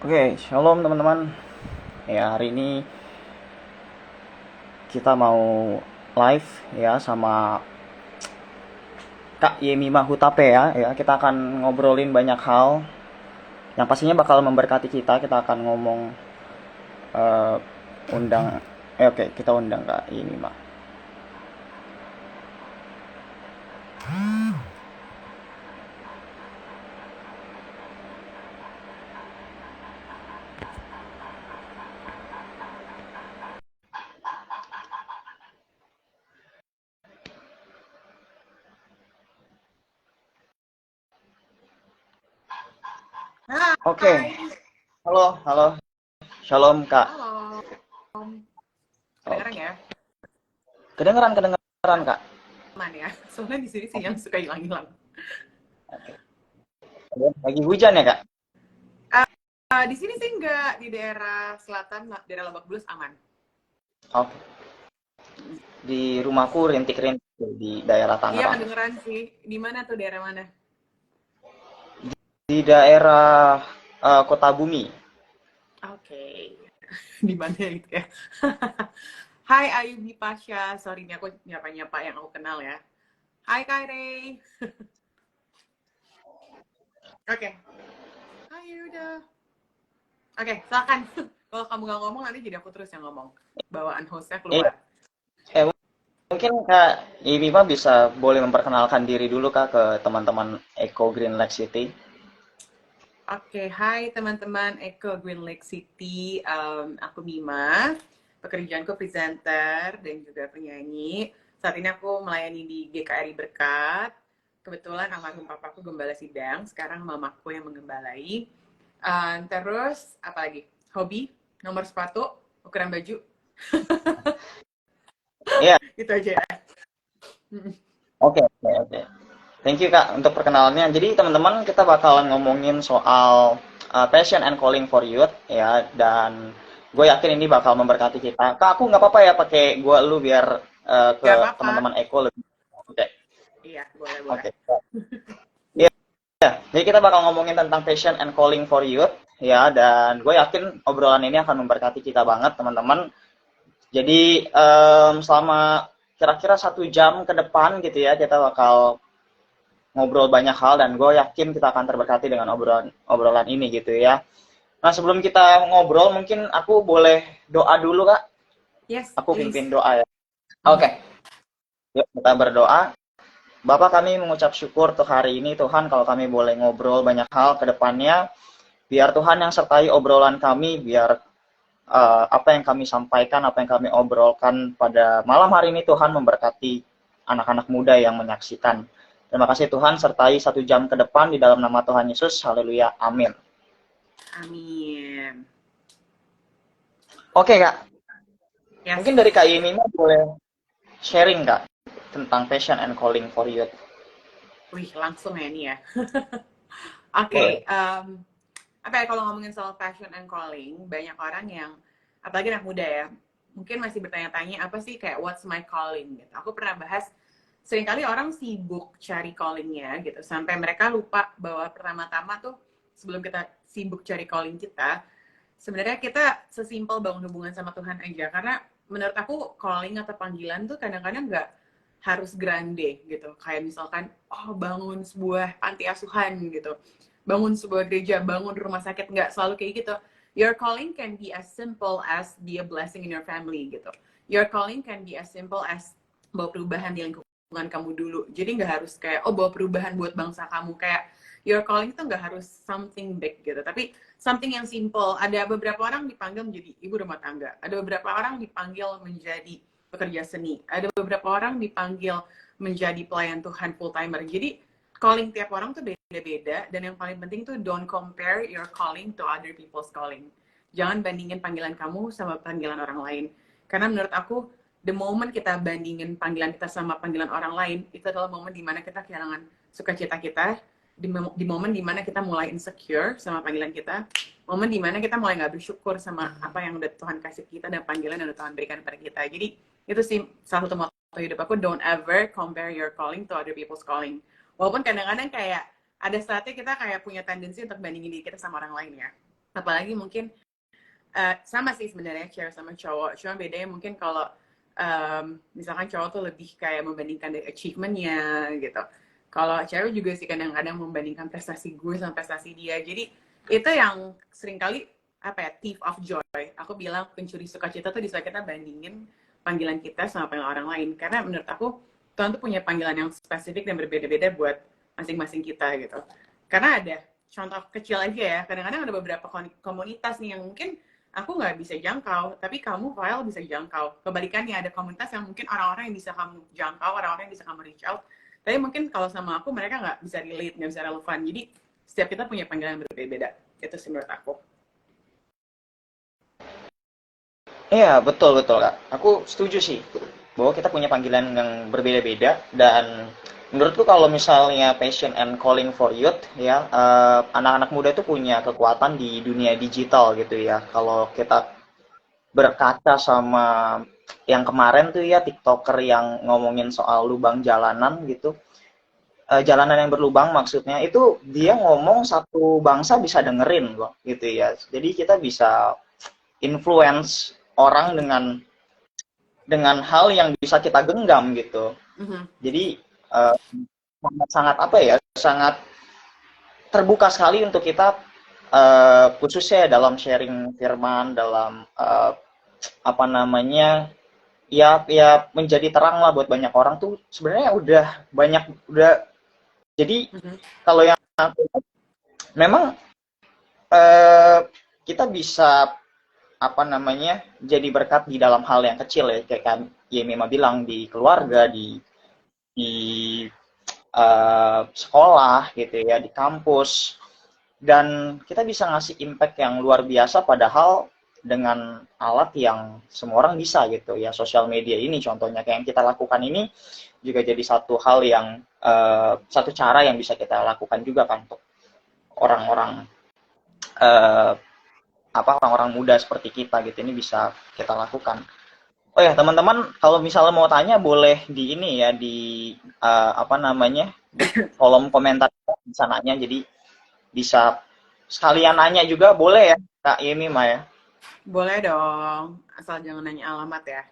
Oke, shalom teman-teman. Ya, hari ini kita mau live ya sama Kak Yemi Mahutape ya. Ya, kita akan ngobrolin banyak hal yang pastinya bakal memberkati kita. Kita akan ngomong eh, undang oke, kita undang Kak Yemi Mah. Oke. Hai, Halo, halo. Shalom Kak. halo. Kedengeran Oke. ya? Kedengeran, kedengeran Kak. Aman ya? Soalnya di sini sih yang suka hilang-hilang. Oke. Lagi hujan ya Kak? Di sini sih enggak, di daerah selatan, daerah Lebak Bulus aman. Oke. Di rumahku rintik-rintik di daerah Iya Tangerang. kedengeran sih. Di mana tuh, daerah mana? Di daerah Kota Bumi. Oke. Di mana itu ya? Hai Ayubi Pasha, sorry nih aku nyapa-nyapa yang aku kenal ya. Hai Kaire. Oke. Hai Yuda. Oke, silakan. Kalau kamu nggak ngomong nanti jadi aku terus yang ngomong. Bawaan hostnya Eh, keluar. eh, mungkin Kak Imi mah bisa boleh memperkenalkan diri dulu Kak ke teman-teman Eco Green Lake City. Oke, hai teman-teman Eko Green Lake City. Aku Mima, pekerjaanku presenter dan juga penyanyi. Saat ini aku melayani di GKRI Berkat. Kebetulan almarhum papaku gembala sidang, sekarang mamaku yang menggembalai. Terus, apa lagi? Hobi, nomor sepatu, ukuran baju, Iya, itu aja ya. oke, oke, oke. Thank you Kak untuk perkenalannya. Jadi teman-teman kita bakalan ngomongin soal passion and calling for youth ya, dan gue yakin ini bakal memberkati kita. Kak, aku nggak apa-apa ya pakai gue lu biar ke Gak apa-apa. teman-teman Eko lebih. Oke, Iya, boleh-boleh. oke. Iya, jadi kita bakal ngomongin tentang passion and calling for youth ya, dan gue yakin obrolan ini akan memberkati kita banget teman-teman. Jadi selama kira-kira 1 jam ke depan gitu ya, kita bakal ngobrol banyak hal dan gue yakin kita akan terberkati dengan obrolan ini gitu ya. Nah sebelum kita ngobrol mungkin aku boleh doa dulu Kak. Yes, Aku please. pimpin doa ya. Oke, yuk kita berdoa. Bapak kami mengucap syukur untuk hari ini Tuhan kalau kami boleh ngobrol banyak hal ke depannya. Biar Tuhan yang sertai obrolan kami, biar apa yang kami sampaikan, apa yang kami obrolkan pada malam hari ini Tuhan memberkati anak-anak muda yang menyaksikan. Terima kasih Tuhan, sertai 1 jam ke depan di dalam nama Tuhan Yesus. Haleluya. Amin. Amin. Oke Kak, Yes. mungkin dari Kak Yemi boleh sharing Kak tentang passion and calling for youth. Wih, langsung ya ini ya. Oke, Boleh. apa ya, kalau ngomongin soal passion and calling, banyak orang yang, apalagi anak muda ya, mungkin masih bertanya-tanya apa sih kayak what's my calling gitu. Aku pernah bahas, seringkali orang sibuk cari callingnya gitu, sampai mereka lupa bahwa pertama-tama tuh sebelum kita sibuk cari calling kita, sebenarnya kita sesimpel bangun hubungan sama Tuhan aja. Karena menurut aku calling atau panggilan tuh kadang-kadang nggak harus grande gitu. Kayak misalkan, oh bangun sebuah panti asuhan gitu, bangun sebuah gereja, bangun rumah sakit, nggak selalu kayak gitu. Your calling can be as simple as be a blessing in your family gitu. Your calling can be as simple as bawa perubahan di lingkungan kamu dulu. Jadi nggak harus kayak, oh bawa perubahan buat bangsa kamu. Kayak your calling itu nggak harus something big gitu. Tapi something yang simple. Ada beberapa orang dipanggil menjadi ibu rumah tangga. Ada beberapa orang dipanggil menjadi pekerja seni. Ada beberapa orang dipanggil menjadi pelayan Tuhan full timer. Jadi calling tiap orang tuh beda-beda, dan yang paling penting tuh don't compare your calling to other people's calling. Jangan bandingin panggilan kamu sama panggilan orang lain. Karena menurut aku, the moment kita bandingin panggilan kita sama panggilan orang lain, itu adalah momen dimana kita kehilangan sukacita kita, di momen dimana kita mulai insecure sama panggilan kita, momen dimana kita mulai nggak bersyukur sama apa yang udah Tuhan kasih kita dan panggilan yang udah Tuhan berikan pada kita. Jadi itu sih salah satu motto hidup aku, don't ever compare your calling to other people's calling. Walaupun kadang-kadang kayak ada saatnya kita kayak punya tendensi untuk bandingin diri kita sama orang lain ya. Apalagi mungkin sama sih sebenarnya cewek sama cowok, cuma bedanya mungkin kalau misalkan cowok tuh lebih kayak membandingkan dari achievement-nya gitu. Kalau cewek juga sih kadang-kadang membandingkan prestasi gue sama prestasi dia. Jadi itu yang seringkali apa ya, thief of joy. Aku bilang pencuri sukacita tuh di saat kita bandingin panggilan kita sama panggilan orang lain. Karena menurut aku Tuhan tuh punya panggilan yang spesifik dan berbeda-beda buat masing-masing kita gitu. Karena ada contoh kecil aja ya, kadang-kadang ada beberapa komunitas nih yang mungkin aku nggak bisa jangkau, tapi kamu file bisa jangkau. Kebalikannya ada komunitas yang mungkin orang-orang yang bisa kamu jangkau, orang-orang yang bisa kamu reach out. Tapi mungkin kalau sama aku mereka nggak bisa relate, nggak bisa relevan. Jadi setiap kita punya panggilan yang berbeda-beda. Itu sih menurut aku. Iya, betul betul Kak. Aku setuju sih bahwa kita punya panggilan yang berbeda-beda dan menurutku kalau misalnya passion and calling for youth ya anak-anak muda itu punya kekuatan di dunia digital gitu ya. Kalau kita berkaca sama yang kemarin tuh ya TikToker yang ngomongin soal lubang jalanan gitu. Jalanan yang berlubang maksudnya itu dia ngomong satu bangsa bisa dengerin loh gitu ya. Jadi kita bisa influence orang dengan hal yang bisa kita genggam gitu. Jadi uh, sangat apa ya, sangat terbuka sekali untuk kita khususnya dalam sharing firman, dalam apa namanya ya ya menjadi terang lah buat banyak orang tuh sebenarnya udah banyak udah jadi kalau yang memang kita bisa apa namanya jadi berkat di dalam hal yang kecil ya kayak kan Yemima bilang di keluarga di sekolah gitu ya di kampus dan kita bisa ngasih impact yang luar biasa padahal dengan alat yang semua orang bisa gitu ya sosial media ini contohnya kayak yang kita lakukan ini juga jadi satu hal yang satu cara yang bisa kita lakukan juga kan untuk orang-orang uh, apa orang-orang muda seperti kita gitu ini bisa kita lakukan. Oh ya teman-teman kalau misalnya mau tanya boleh di ini ya di apa namanya di kolom komentar bisa nanya jadi bisa sekalian nanya juga boleh ya Kak Yemi Maya. Boleh dong, asal jangan nanya alamat ya.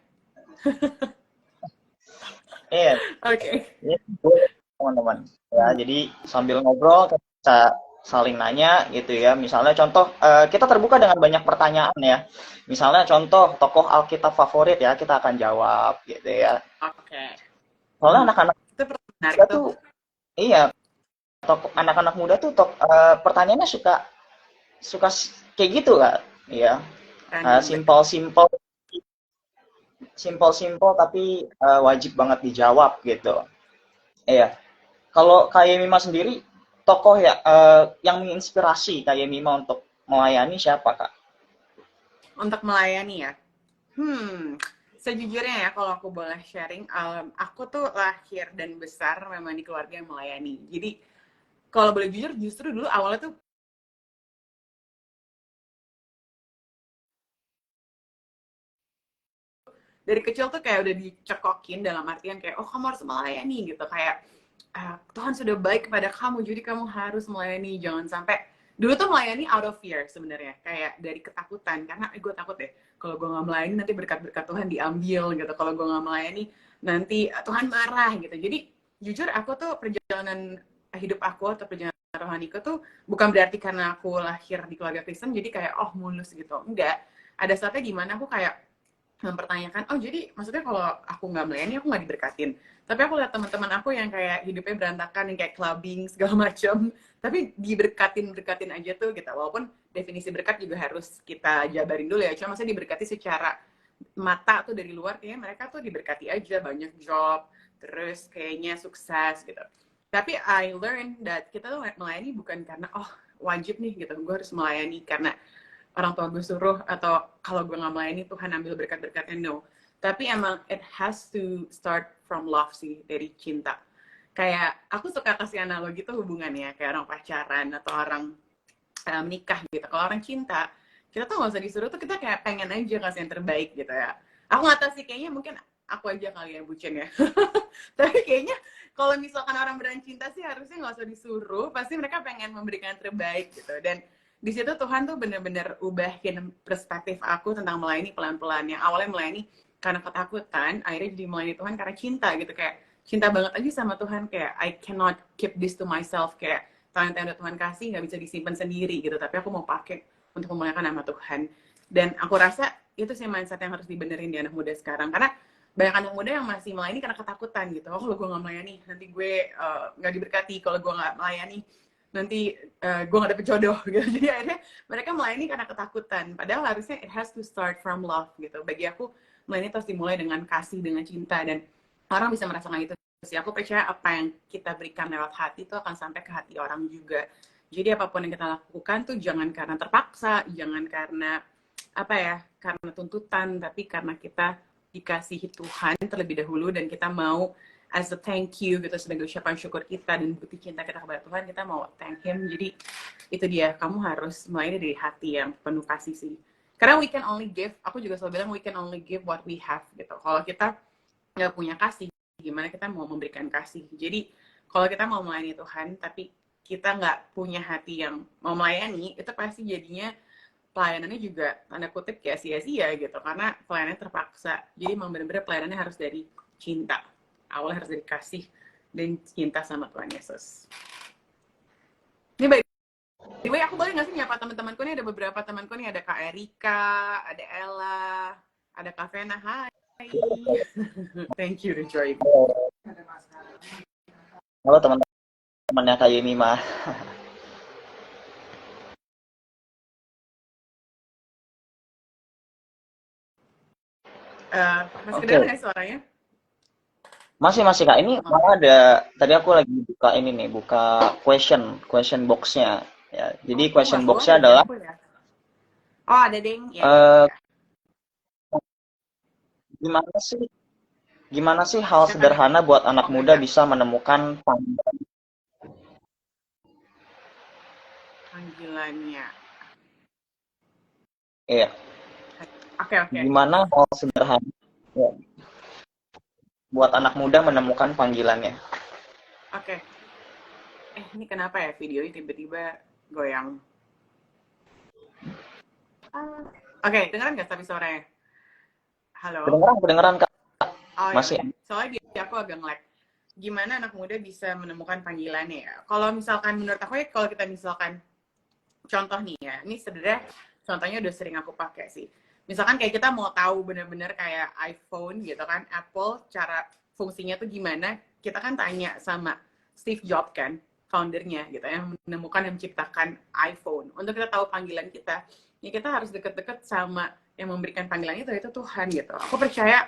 Iya, Oke. ini boleh teman-teman. Ya, jadi sambil ngobrol kita bisa saling nanya gitu ya. Misalnya contoh kita terbuka dengan banyak pertanyaan ya. Misalnya contoh tokoh Alkitab favorit ya kita akan jawab gitu ya. Oke. Soalnya anak-anak Itu menarik muda tuh. tuh iya tokoh anak-anak muda tuh pertanyaannya suka suka kayak gitu Kak. Iya. Random. Simpel-simpel simpel-simpel tapi wajib banget dijawab gitu. Iya. Kalau kayak Mima sendiri, tokoh ya yang menginspirasi kayak Mima untuk melayani siapa Kak? Untuk melayani ya. Sejujurnya ya kalau aku boleh sharing, aku tuh lahir dan besar memang di keluarga yang melayani. Jadi kalau boleh jujur, justru dulu awalnya tuh dari kecil tuh kayak udah dicekokin dalam artian kayak oh kamu harus melayani gitu kayak Tuhan sudah baik kepada kamu jadi kamu harus melayani jangan sampai dulu tuh melayani out of fear sebenarnya kayak dari ketakutan karena gue takut deh kalau gue nggak melayani nanti berkat-berkat Tuhan diambil gitu kalau gue nggak melayani nanti Tuhan marah gitu jadi jujur aku tuh perjalanan hidup aku atau perjalanan rohaniku tuh bukan berarti karena aku lahir di keluarga Kristen jadi kayak oh mulus gitu enggak ada saatnya gimana aku kayak mempertanyakan, oh jadi maksudnya kalau aku nggak melayani aku nggak diberkatin. Tapi aku lihat teman-teman aku yang kayak hidupnya berantakan, yang kayak clubbing segala macam, tapi berkatin aja tuh gitu. Walaupun definisi berkat juga harus kita jabarin dulu ya. Cuma maksudnya diberkati secara mata tuh dari luar kayaknya mereka tuh diberkati aja banyak job, terus kayaknya sukses gitu. Tapi I learned that kita tuh melayani bukan karena oh wajib nih gitu, gue harus melayani karena orang tua gue suruh atau kalau gue nggak melayani Tuhan ambil berkat-berkatnya no tapi emang it has to start from love sih dari cinta kayak aku suka kasih analogi tuh hubungannya kayak orang pacaran atau orang menikah gitu kalau orang cinta kita tuh nggak usah disuruh tuh kita kayak pengen aja kasih yang terbaik gitu ya aku nggak tahu sih kayaknya mungkin aku aja kali ya bucin ya tapi kayaknya kalau misalkan orang beneran cinta sih harusnya nggak usah disuruh pasti mereka pengen memberikan yang terbaik gitu dan di situ Tuhan tuh bener-bener ubahin perspektif aku tentang melayani pelan-pelan. Yang awalnya melayani karena ketakutan, akhirnya jadi melayani Tuhan karena cinta gitu. Kayak cinta banget aja sama Tuhan. Kayak I cannot keep this to myself. Kayak talenta yang udah Tuhan kasih nggak bisa disimpan sendiri gitu. Tapi aku mau pakai untuk memuliakan nama Tuhan. Dan aku rasa itu sih mindset yang harus dibenerin di anak muda sekarang. Karena banyak anak muda yang masih melayani karena ketakutan gitu. Oh, kalau gue nggak melayani, nanti gue nggak diberkati. Kalau gue nggak melayani, nanti gue gak dapet jodoh gitu. Jadi akhirnya mereka melayani karena ketakutan. Padahal harusnya it has to start from love gitu. Bagi aku melayani terus dimulai dengan kasih, dengan cinta, dan orang bisa merasakan itu sih. Aku percaya apa yang kita berikan lewat hati itu akan sampai ke hati orang juga. Jadi apapun yang kita lakukan tuh jangan karena terpaksa, jangan karena apa ya, karena tuntutan, tapi karena kita dikasihi Tuhan terlebih dahulu dan kita mau as a thank you gitu, sebagai ucapan syukur kita dan bukti cinta kita kepada Tuhan, kita mau thank Him. Jadi itu dia, kamu harus mulai dari hati yang penuh kasih sih. Karena we can only give, aku juga selalu bilang we can only give what we have gitu. Kalau kita nggak punya kasih, gimana kita mau memberikan kasih? Jadi kalau kita mau melayani Tuhan, tapi kita nggak punya hati yang mau melayani, itu pasti jadinya pelayanannya juga tanda kutip kayak sia-sia gitu. Karena pelayanannya terpaksa. Jadi memang benar-benar pelayanannya harus dari cinta. Awalnya harus dari kasih dan cinta sama Tuhan Yesus. Ini by the way, aku boleh nggak sih nyapa teman-temanku nih? Ada beberapa temanku nih, ada Kak Erika, ada Ella, ada Kak Vena. Hai. Thank you udah join. Halo teman-temannya Kak Yemi mah. Masih kedengeran nggak suaranya? Masih Kak. Ini malah ada, tadi aku lagi buka ini nih, buka question box-nya. Ya, jadi question box-nya adalah ya? Oh, ada ding. Ya, gimana sih hal sederhana buat anak muda bisa menemukan panggilannya? Iya. Oke. Gimana hal sederhana ya, buat anak muda menemukan panggilannya? Oke. Ini kenapa ya videonya tiba-tiba goyang? Oke, dengeran nggak tapi suaranya? Halo? Kedengeran Kak. Oh, Masih. ya. Soalnya aku agak nge-lag. Gimana anak muda bisa menemukan panggilannya ya? Kalau misalkan menurut aku ya, kalau kita misalkan contoh nih ya, ini sebenarnya contohnya udah sering aku pakai sih. Misalkan kayak kita mau tahu bener-bener kayak iPhone gitu kan, Apple cara fungsinya tuh gimana, kita kan tanya sama Steve Jobs kan, foundernya gitu, yang menemukan dan menciptakan iPhone. Untuk kita tahu panggilan kita, ya kita harus deket-deket sama yang memberikan panggilan itu Tuhan gitu. Aku percaya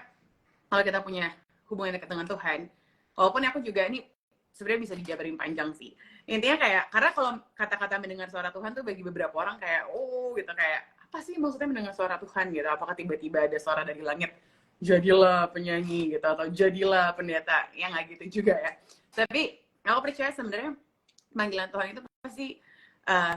kalau kita punya hubungan dekat dengan Tuhan, walaupun aku juga ini sebenarnya bisa dijabarin panjang sih. Intinya kayak, karena kalau kata-kata mendengar suara Tuhan tuh bagi beberapa orang kayak, oh gitu, kayak apa sih maksudnya mendengar suara Tuhan gitu? Apakah tiba-tiba ada suara dari langit, jadilah penyanyi gitu, atau jadilah pendeta? Ya nggak gitu juga ya. Tapi aku percaya sebenarnya panggilan Tuhan itu pasti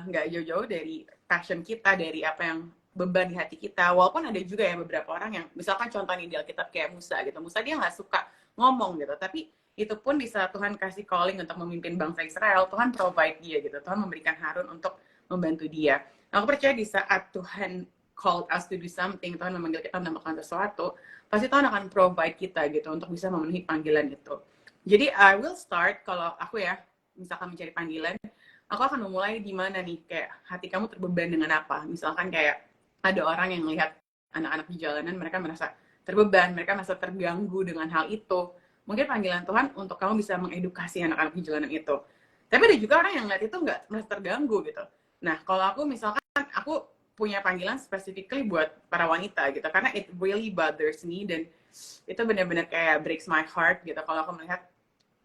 nggak jauh-jauh dari passion kita, dari apa yang beban di hati kita. Walaupun ada juga ya beberapa orang yang, misalkan contoh nih di Alkitab kayak Musa gitu. Musa dia nggak suka ngomong gitu, tapi itu pun di saat Tuhan kasih calling untuk memimpin bangsa Israel, Tuhan provide dia gitu. Tuhan memberikan Harun untuk membantu dia. Aku percaya di saat Tuhan called us to do something, Tuhan memanggil kita melakukan sesuatu, pasti Tuhan akan provide kita gitu untuk bisa memenuhi panggilan itu. Jadi I will start, kalau aku ya, misalkan mencari panggilan, aku akan memulai di mana nih, kayak hati kamu terbeban dengan apa. Misalkan kayak ada orang yang melihat anak-anak di jalanan, mereka merasa terbeban, mereka merasa terganggu dengan hal itu. Mungkin panggilan Tuhan untuk kamu bisa mengedukasi anak-anak di jalanan itu. Tapi ada juga orang yang ngeliat itu nggak merasa terganggu gitu. Nah, kalau aku misalkan, aku punya panggilan specifically buat para wanita gitu. Karena it really bothers me, dan itu benar-benar kayak breaks my heart gitu. Kalau aku melihat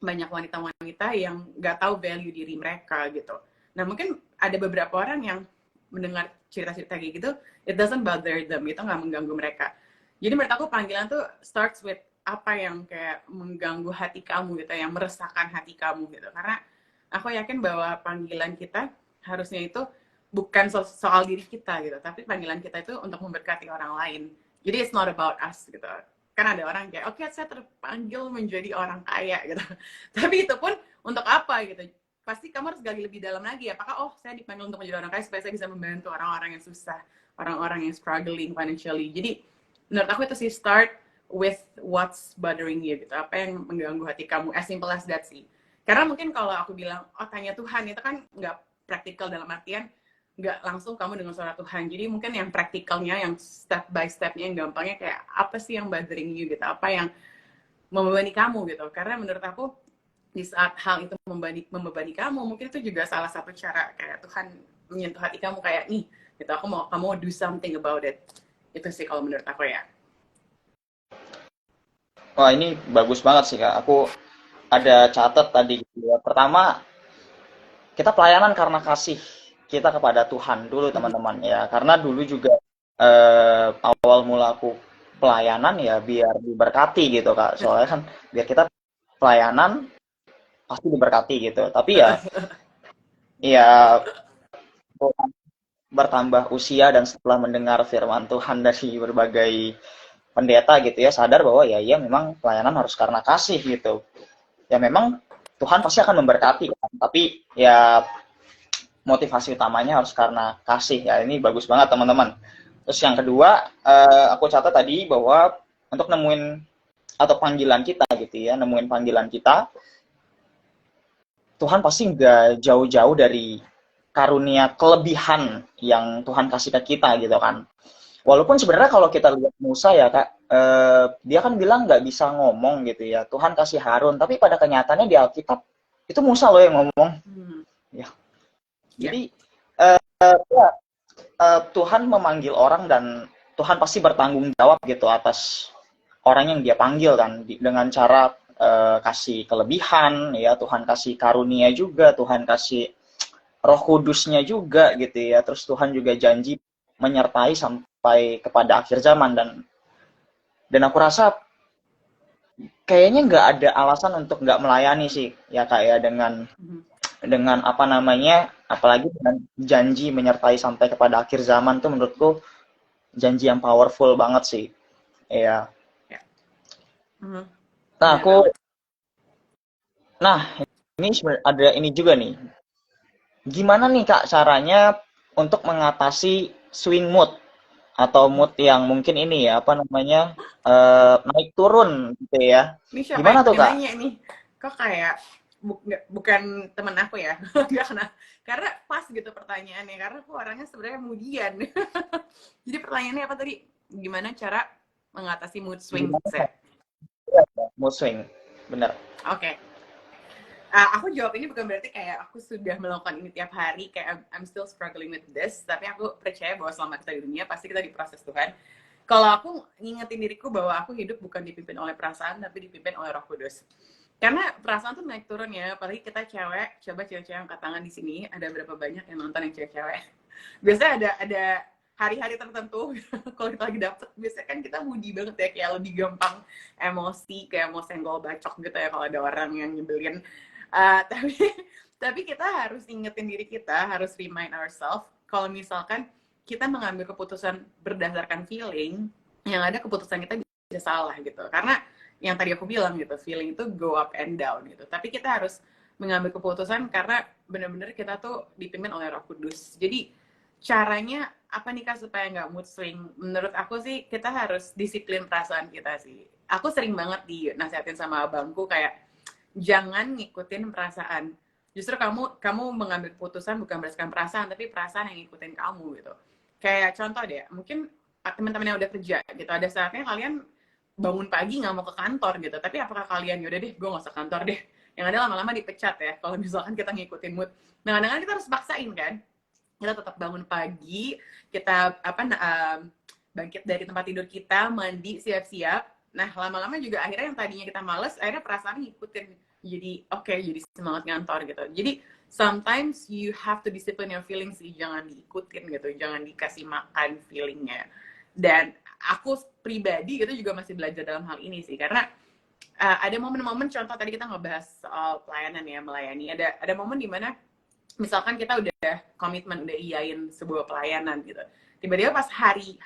banyak wanita-wanita yang nggak tahu value diri mereka gitu. Nah, mungkin ada beberapa orang yang mendengar cerita-cerita kayak gitu, it doesn't bother them, itu nggak mengganggu mereka. Jadi menurut aku panggilan tuh starts with apa yang kayak mengganggu hati kamu gitu, yang meresahkan hati kamu gitu. Karena aku yakin bahwa panggilan kita harusnya itu bukan soal diri kita gitu, tapi panggilan kita itu untuk memberkati orang lain. Jadi it's not about us gitu. Kan ada orang kayak, oke, saya terpanggil menjadi orang kaya gitu. Tapi itu pun untuk apa gitu? pasti kamu harus gali lebih dalam lagi. Apakah saya dipanggil untuk menjadi orang kaya supaya saya bisa membantu orang-orang yang susah, orang-orang yang struggling financially. Jadi menurut aku itu sih, start with what's bothering you gitu. Apa yang mengganggu hati kamu, as simple as that sih. Karena mungkin kalau aku bilang, tanya Tuhan, itu kan nggak praktikal dalam artian nggak langsung kamu dengan suara Tuhan. Jadi mungkin yang praktikalnya, yang step by stepnya, yang gampangnya kayak apa sih yang bothering you gitu, apa yang membebani kamu gitu. Karena menurut aku di saat hal itu membebani kamu, mungkin itu juga salah satu cara kayak Tuhan menyentuh hati kamu kayak nih gitu, aku mau kamu do something about it. Itu sih kalau menurut aku ya. Wah, ini bagus banget sih Kak. Aku ada catat tadi gitu ya. Pertama, kita pelayanan karena kasih kita kepada Tuhan dulu teman-teman ya. Karena dulu juga awal mula aku pelayanan ya biar diberkati gitu Kak. Soalnya kan biar kita pelayanan pasti diberkati gitu. Tapi ya bertambah usia dan setelah mendengar firman Tuhan dari berbagai pendeta gitu ya, sadar bahwa ya memang pelayanan harus karena kasih gitu. Ya memang Tuhan pasti akan memberkati kan, tapi ya motivasi utamanya harus karena kasih ya. Ini bagus banget teman-teman. Terus yang kedua, aku catat tadi bahwa untuk nemuin atau panggilan kita gitu ya, nemuin panggilan kita, Tuhan pasti nggak jauh-jauh dari karunia kelebihan yang Tuhan kasih ke kita gitu kan. Walaupun sebenarnya kalau kita lihat Musa ya Kak, dia kan bilang nggak bisa ngomong gitu ya. Tuhan kasih Harun, tapi pada kenyataannya di Alkitab itu Musa loh yang ngomong. Ya. Jadi Tuhan memanggil orang dan Tuhan pasti bertanggung jawab gitu atas orang yang dia panggil kan, dengan cara kasih kelebihan ya, Tuhan kasih karunia juga, Tuhan kasih Roh Kudusnya juga gitu ya. Terus Tuhan juga janji menyertai sampai kepada akhir zaman, dan aku rasa kayaknya nggak ada alasan untuk nggak melayani sih ya Kak ya, dengan apa namanya, apalagi dengan janji menyertai sampai kepada akhir zaman tuh menurutku janji yang powerful banget sih ya. Nah ini ada ini juga nih, gimana nih Kak caranya untuk mengatasi swing mood atau mood yang mungkin ini ya, apa namanya, naik turun gitu ya. Ini siapa Gimana tuh yang Kak? nanya nih? Kok kayak bukan temen aku ya? Karena pas gitu pertanyaannya. Karena aku orangnya sebenarnya kemudian. Jadi pertanyaannya apa tadi? Gimana cara mengatasi mood swing? Mood swing, bener. Oke. Aku jawab ini bukan berarti kayak aku sudah melakukan ini tiap hari, kayak I'm still struggling with this, tapi aku percaya bahwa selama kita di dunia pasti kita diproses Tuhan. Kalau aku ngingetin diriku bahwa aku hidup bukan dipimpin oleh perasaan, tapi dipimpin oleh Roh Kudus. Karena perasaan tuh naik turun ya, apalagi kita cewek. Coba cewek-cewek angkat tangan di sini, ada berapa banyak yang nonton yang cewek-cewek? Biasanya ada hari-hari tertentu kalau kita lagi dapet, biasanya kan kita moody banget ya, kayak lebih gampang emosi, kayak mau senggol bacok gitu ya kalau ada orang yang nyebelin. Tapi kita harus ingetin diri kita, harus remind ourselves kalau misalkan kita mengambil keputusan berdasarkan feeling, yang ada keputusan kita bisa salah gitu. Karena yang tadi aku bilang gitu, feeling itu go up and down gitu. Tapi kita harus mengambil keputusan karena benar-benar kita tuh dipimpin oleh Roh Kudus. Jadi caranya apa nih Kak supaya nggak mood swing? Menurut aku sih kita harus disiplin perasaan kita sih. Aku sering banget dinasihatin sama abangku kayak jangan ngikutin perasaan. Justru kamu mengambil keputusan bukan berdasarkan perasaan, tapi perasaan yang ngikutin kamu gitu. Kayak contoh deh, mungkin teman-teman yang udah kerja gitu, ada saatnya kalian bangun pagi nggak mau ke kantor gitu, tapi apakah kalian yaudah deh gue nggak usah kantor deh, yang ada lama-lama dipecat ya kalau misalkan kita ngikutin mood. Nah kadang-kadang kita harus paksain kan, kita tetap bangun pagi, kita bangkit dari tempat tidur kita, mandi, siap-siap. Nah lama-lama juga akhirnya yang tadinya kita males, akhirnya perasaan ngikutin, jadi oke, jadi semangat ngantor gitu. Jadi sometimes you have to discipline your feelings sih, jangan diikutin gitu, jangan dikasih makan feelingnya. Dan aku pribadi gitu juga masih belajar dalam hal ini sih, karena ada momen-momen, contoh tadi kita ngebahas soal pelayanan ya, melayani, ada momen dimana misalkan kita udah komitmen, udah iyain sebuah pelayanan gitu, tiba-tiba pas hari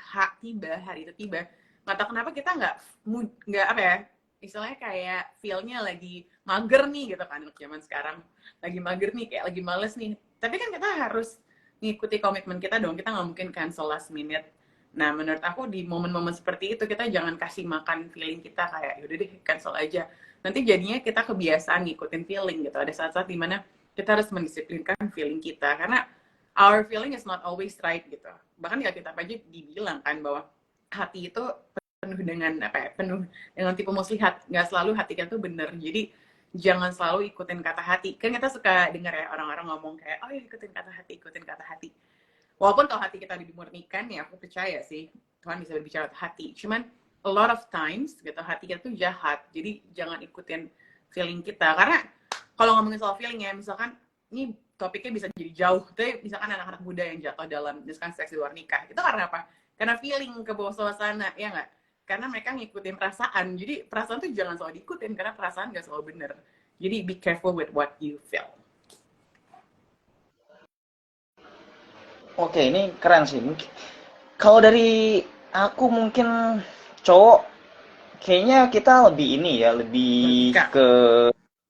itu tiba, nggak tahu kenapa kita nggak apa ya, istilahnya kayak feel-nya lagi mager nih gitu kan, anak zaman sekarang lagi mager nih, kayak lagi males nih. Tapi kan kita harus ngikuti komitmen kita dong, kita nggak mungkin cancel last minute. Nah, menurut aku di momen-momen seperti itu kita jangan kasih makan feeling kita kayak yaudah deh cancel aja. Nanti jadinya kita kebiasaan ngikutin feeling gitu. Ada saat-saat dimana kita harus mendisiplinkan feeling kita karena our feeling is not always right gitu. Bahkan ya kita aja dibilang kan bahwa hati itu penuh dengan apa ya, penuh dengan tipu muslihat, nggak selalu hati kita tuh bener. Jadi jangan selalu ikutin kata hati. Kan kita suka dengar ya orang-orang ngomong kayak oh ya ikutin kata hati, ikutin kata hati. Walaupun kalau hati kita dimurnikan ya aku percaya sih Tuhan bisa berbicara ke hati. Cuman a lot of times gitu hati kita tuh jahat. Jadi jangan ikutin feeling kita. Karena kalau ngomongin soal feeling ya, misalkan ini topiknya bisa jadi jauh. Tapi misalkan anak-anak muda yang jatuh dalam misalkan seks di luar nikah. Itu karena apa? Karena feeling ke bawah suasana, ya nggak? Karena mereka ngikutin perasaan. Jadi perasaan tuh jangan selalu diikutin karena perasaan nggak selalu bener. Jadi be careful with what you feel. Oke, ini keren sih. Mungkin kalau dari aku mungkin cowok kayaknya kita lebih ini ya, lebih Logika. ke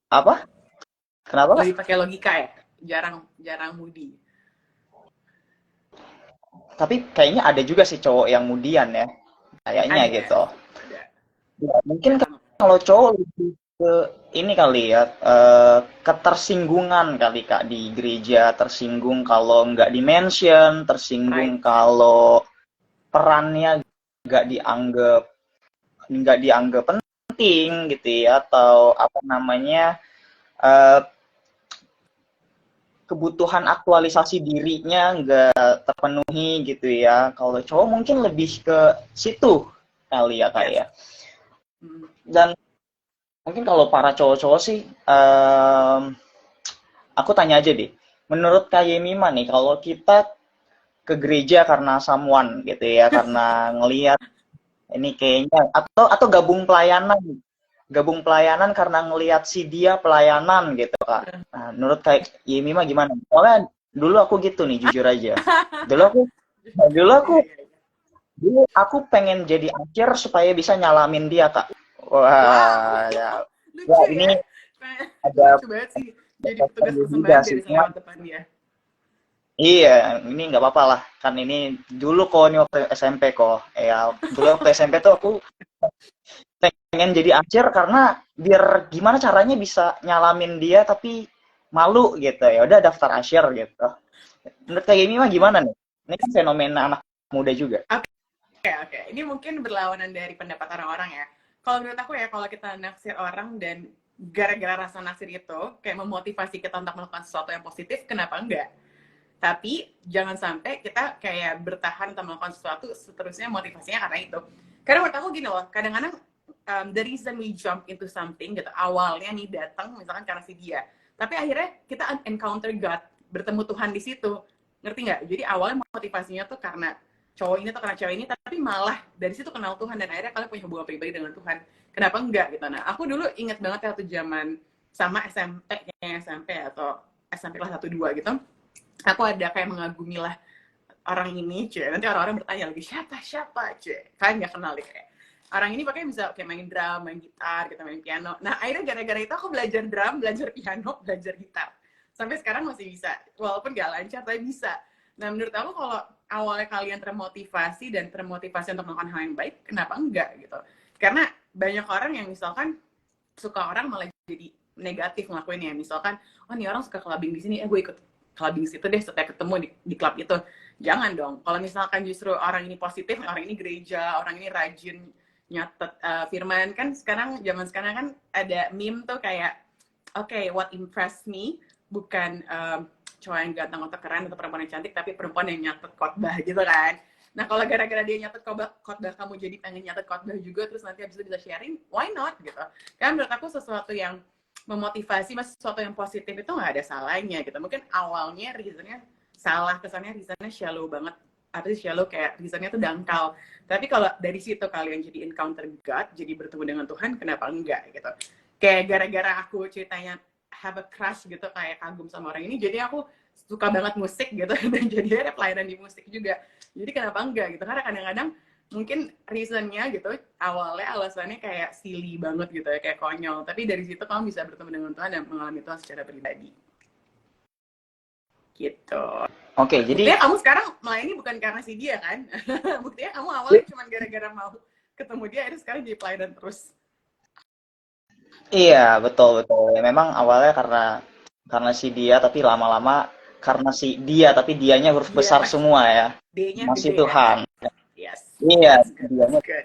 apa? Kenapa, Kak? Lebih pakai logika ya. Jarang moody. Tapi kayaknya ada juga sih cowok yang mudian ya. Kayaknya Ada. gitu. Ada. Ya, mungkin Jarang. kalau cowok lebih ke ini kali ya, ketersinggungan kali Kak di gereja, tersinggung kalau nggak di-mention, Right. tersinggung kalau perannya nggak dianggap penting gitu ya, atau apa namanya, eh, kebutuhan aktualisasi dirinya nggak terpenuhi gitu ya. Kalau cowok mungkin lebih ke situ kali ya Kak Yes. ya. Dan mungkin kalau para cowok-cowok sih, aku tanya aja deh. Menurut Kak Yemima nih, kalau kita ke gereja karena someone gitu ya, karena ngelihat ini kayaknya atau gabung pelayanan karena ngelihat si dia pelayanan gitu Kak. Nah, menurut Kak Yemima gimana? Soalnya dulu aku gitu nih, jujur aja. Dulu aku dulu aku Iya, iya, iya. dulu aku pengen jadi akhir supaya bisa nyalamin dia Kak. Wow, Wah, ya, ya lucu ini ya. ada Lucu banget sih. Jadi petugas juga persembahan biar sih. bisa lewat depan dia. Iya, ini nggak apa-apa lah. Kan ini dulu kok, ini waktu SMP kok. Ya, dulu waktu SMP tuh aku pengen jadi acer karena biar gimana caranya bisa nyalamin dia tapi malu gitu. Ya udah daftar acer gitu. Menurut kayak gini mah gimana nih? Ini kan fenomena anak muda juga. Oke, oke. Ini mungkin berlawanan dari pendapat orang-orang ya. Kalau menurut aku ya, kalau kita naksir orang dan gara-gara rasa naksir itu kayak memotivasi kita untuk melakukan sesuatu yang positif, kenapa enggak? Tapi jangan sampai kita kayak bertahan untuk melakukan sesuatu seterusnya motivasinya karena itu. Karena menurut aku gini loh, kadang-kadang the reason we jump into something gitu, awalnya nih datang misalkan karena si dia. Tapi akhirnya kita encounter God, bertemu Tuhan di situ. Ngerti nggak? Jadi awalnya motivasinya tuh karena cowok ini atau karena cewek ini, tapi malah dari situ kenal Tuhan dan akhirnya kalian punya hubungan pribadi dengan Tuhan. Kenapa enggak gitu? Nah, aku dulu inget banget ya waktu zaman sama SMP, kayaknya SMP atau SMP kelas 1 2 gitu. Aku ada kayak mengagumi lah orang ini, cuy. Nanti orang-orang bertanya lagi, siapa, cuy. Kalian nggak kenal deh kayak. Orang ini pakai bisa kayak main drum, main gitar, kita main piano. Nah, akhirnya gara-gara itu aku belajar drum, belajar piano, belajar gitar. Sampai sekarang masih bisa. Walaupun gak lancar, tapi bisa. Nah, menurut aku kalau awalnya kalian termotivasi dan termotivasi untuk melakukan hal yang baik, kenapa enggak gitu? Karena banyak orang yang misalkan suka orang malah jadi negatif ngelakuinnya. Misalkan, oh nih orang suka clubbing di sini, gue ikut clubbing situ deh setelah ketemu di klub itu. Jangan dong. Kalau misalkan justru orang ini positif, orang ini gereja, orang ini rajin nyatet firman, kan sekarang zaman sekarang kan ada meme tuh kayak okay, what impressed me bukan cowok yang ganteng atau keren atau perempuan yang cantik, tapi perempuan yang nyatet khotbah gitu kan. Nah, kalau gara-gara dia nyatet khotbah kamu jadi pengen nyatet khotbah juga, terus nanti habis itu bisa sharing, why not gitu. Kan menurut aku sesuatu yang memotivasi, sesuatu yang positif itu nggak ada salahnya gitu. Mungkin awalnya reasonnya salah, kesannya reasonnya shallow banget. Apa sih shallow, kayak reasonnya tuh dangkal. Tapi kalau dari situ kalian jadi encounter God, jadi bertemu dengan Tuhan, kenapa enggak gitu. Kayak gara-gara aku ceritanya have a crush gitu, kayak kagum sama orang ini, jadi aku suka banget musik gitu, dan jadi ada pelayanan di musik juga. Jadi kenapa enggak gitu, karena kadang-kadang mungkin reasonnya gitu, awalnya alasannya kayak silly banget gitu ya, kayak konyol. Tapi dari situ kamu bisa bertemu dengan Tuhan dan mengalami Tuhan secara pribadi. Gitu. Oke, Buktinya jadi kamu sekarang melayani bukan karena si dia kan? Buktinya kamu awalnya cuma gara-gara mau ketemu dia, akhirnya sekarang jadi pelayan terus. iya, betul betul. Ya, memang awalnya karena si dia, tapi lama-lama karena si dia, tapi dianya huruf Dia besar semua ya. D-nya Masih gede ya. Tuhan. Yes, Iya, that's good, dianya that's good.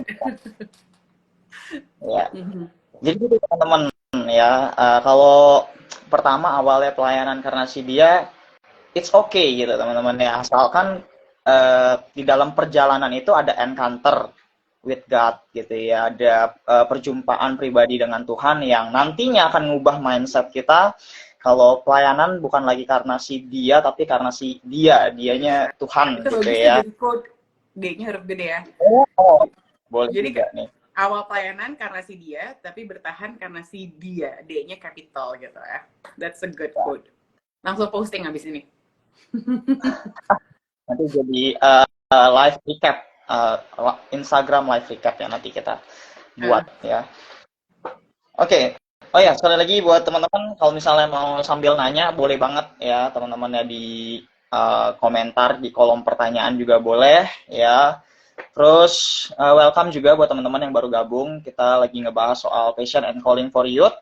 ya. Jadi gitu teman-teman ya. Kalau pertama awalnya pelayanan karena si dia, it's okay gitu teman-teman ya. Asalkan di dalam perjalanan itu ada encounter with God gitu ya. Ada perjumpaan pribadi dengan Tuhan yang nantinya akan mengubah mindset kita. Kalau pelayanan bukan lagi karena si dia, tapi karena si dianya Tuhan Itu gitu bagus tuh ya. jadi quote, D-nya huruf gede ya. Oh, boleh Jadi juga nih. awal pelayanan karena si dia, tapi bertahan karena si dia, D-nya capital gitu ya. That's a good quote. Langsung posting abis ini. Nanti jadi live recap, Instagram live recap ya nanti kita buat ya. Oke. Oh ya, sekali lagi buat teman-teman, kalau misalnya mau sambil nanya, boleh banget ya teman-temannya di komentar, di kolom pertanyaan juga boleh ya. Terus welcome juga buat teman-teman yang baru gabung. Kita lagi ngebahas soal passion and calling for youth.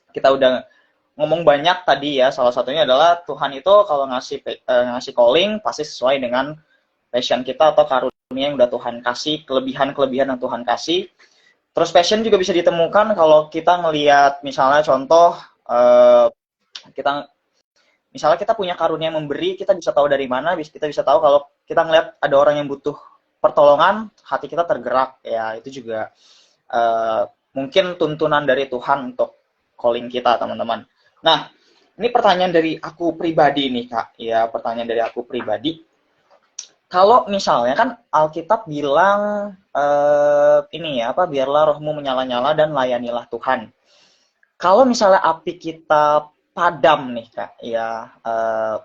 Kita udah ngomong banyak tadi ya. Salah satunya adalah Tuhan itu kalau ngasih calling pasti sesuai dengan passion kita atau karunia yang udah Tuhan kasih, kelebihan-kelebihan yang Tuhan kasih. Terus passion juga bisa ditemukan kalau kita ngelihat misalnya contoh kita misalnya kita punya karunia memberi, kita bisa tahu dari mana, kita bisa tahu kalau kita ngelihat ada orang yang butuh pertolongan, hati kita tergerak ya. Itu juga mungkin tuntunan dari Tuhan untuk calling kita, teman-teman. Nah, ini pertanyaan dari aku pribadi nih, Kak. Ya, pertanyaan dari aku pribadi. Kalau misalnya kan Alkitab bilang ini ya apa, biarlah rohmu menyala-nyala dan layanilah Tuhan. Kalau misalnya api kita padam nih Kak, ya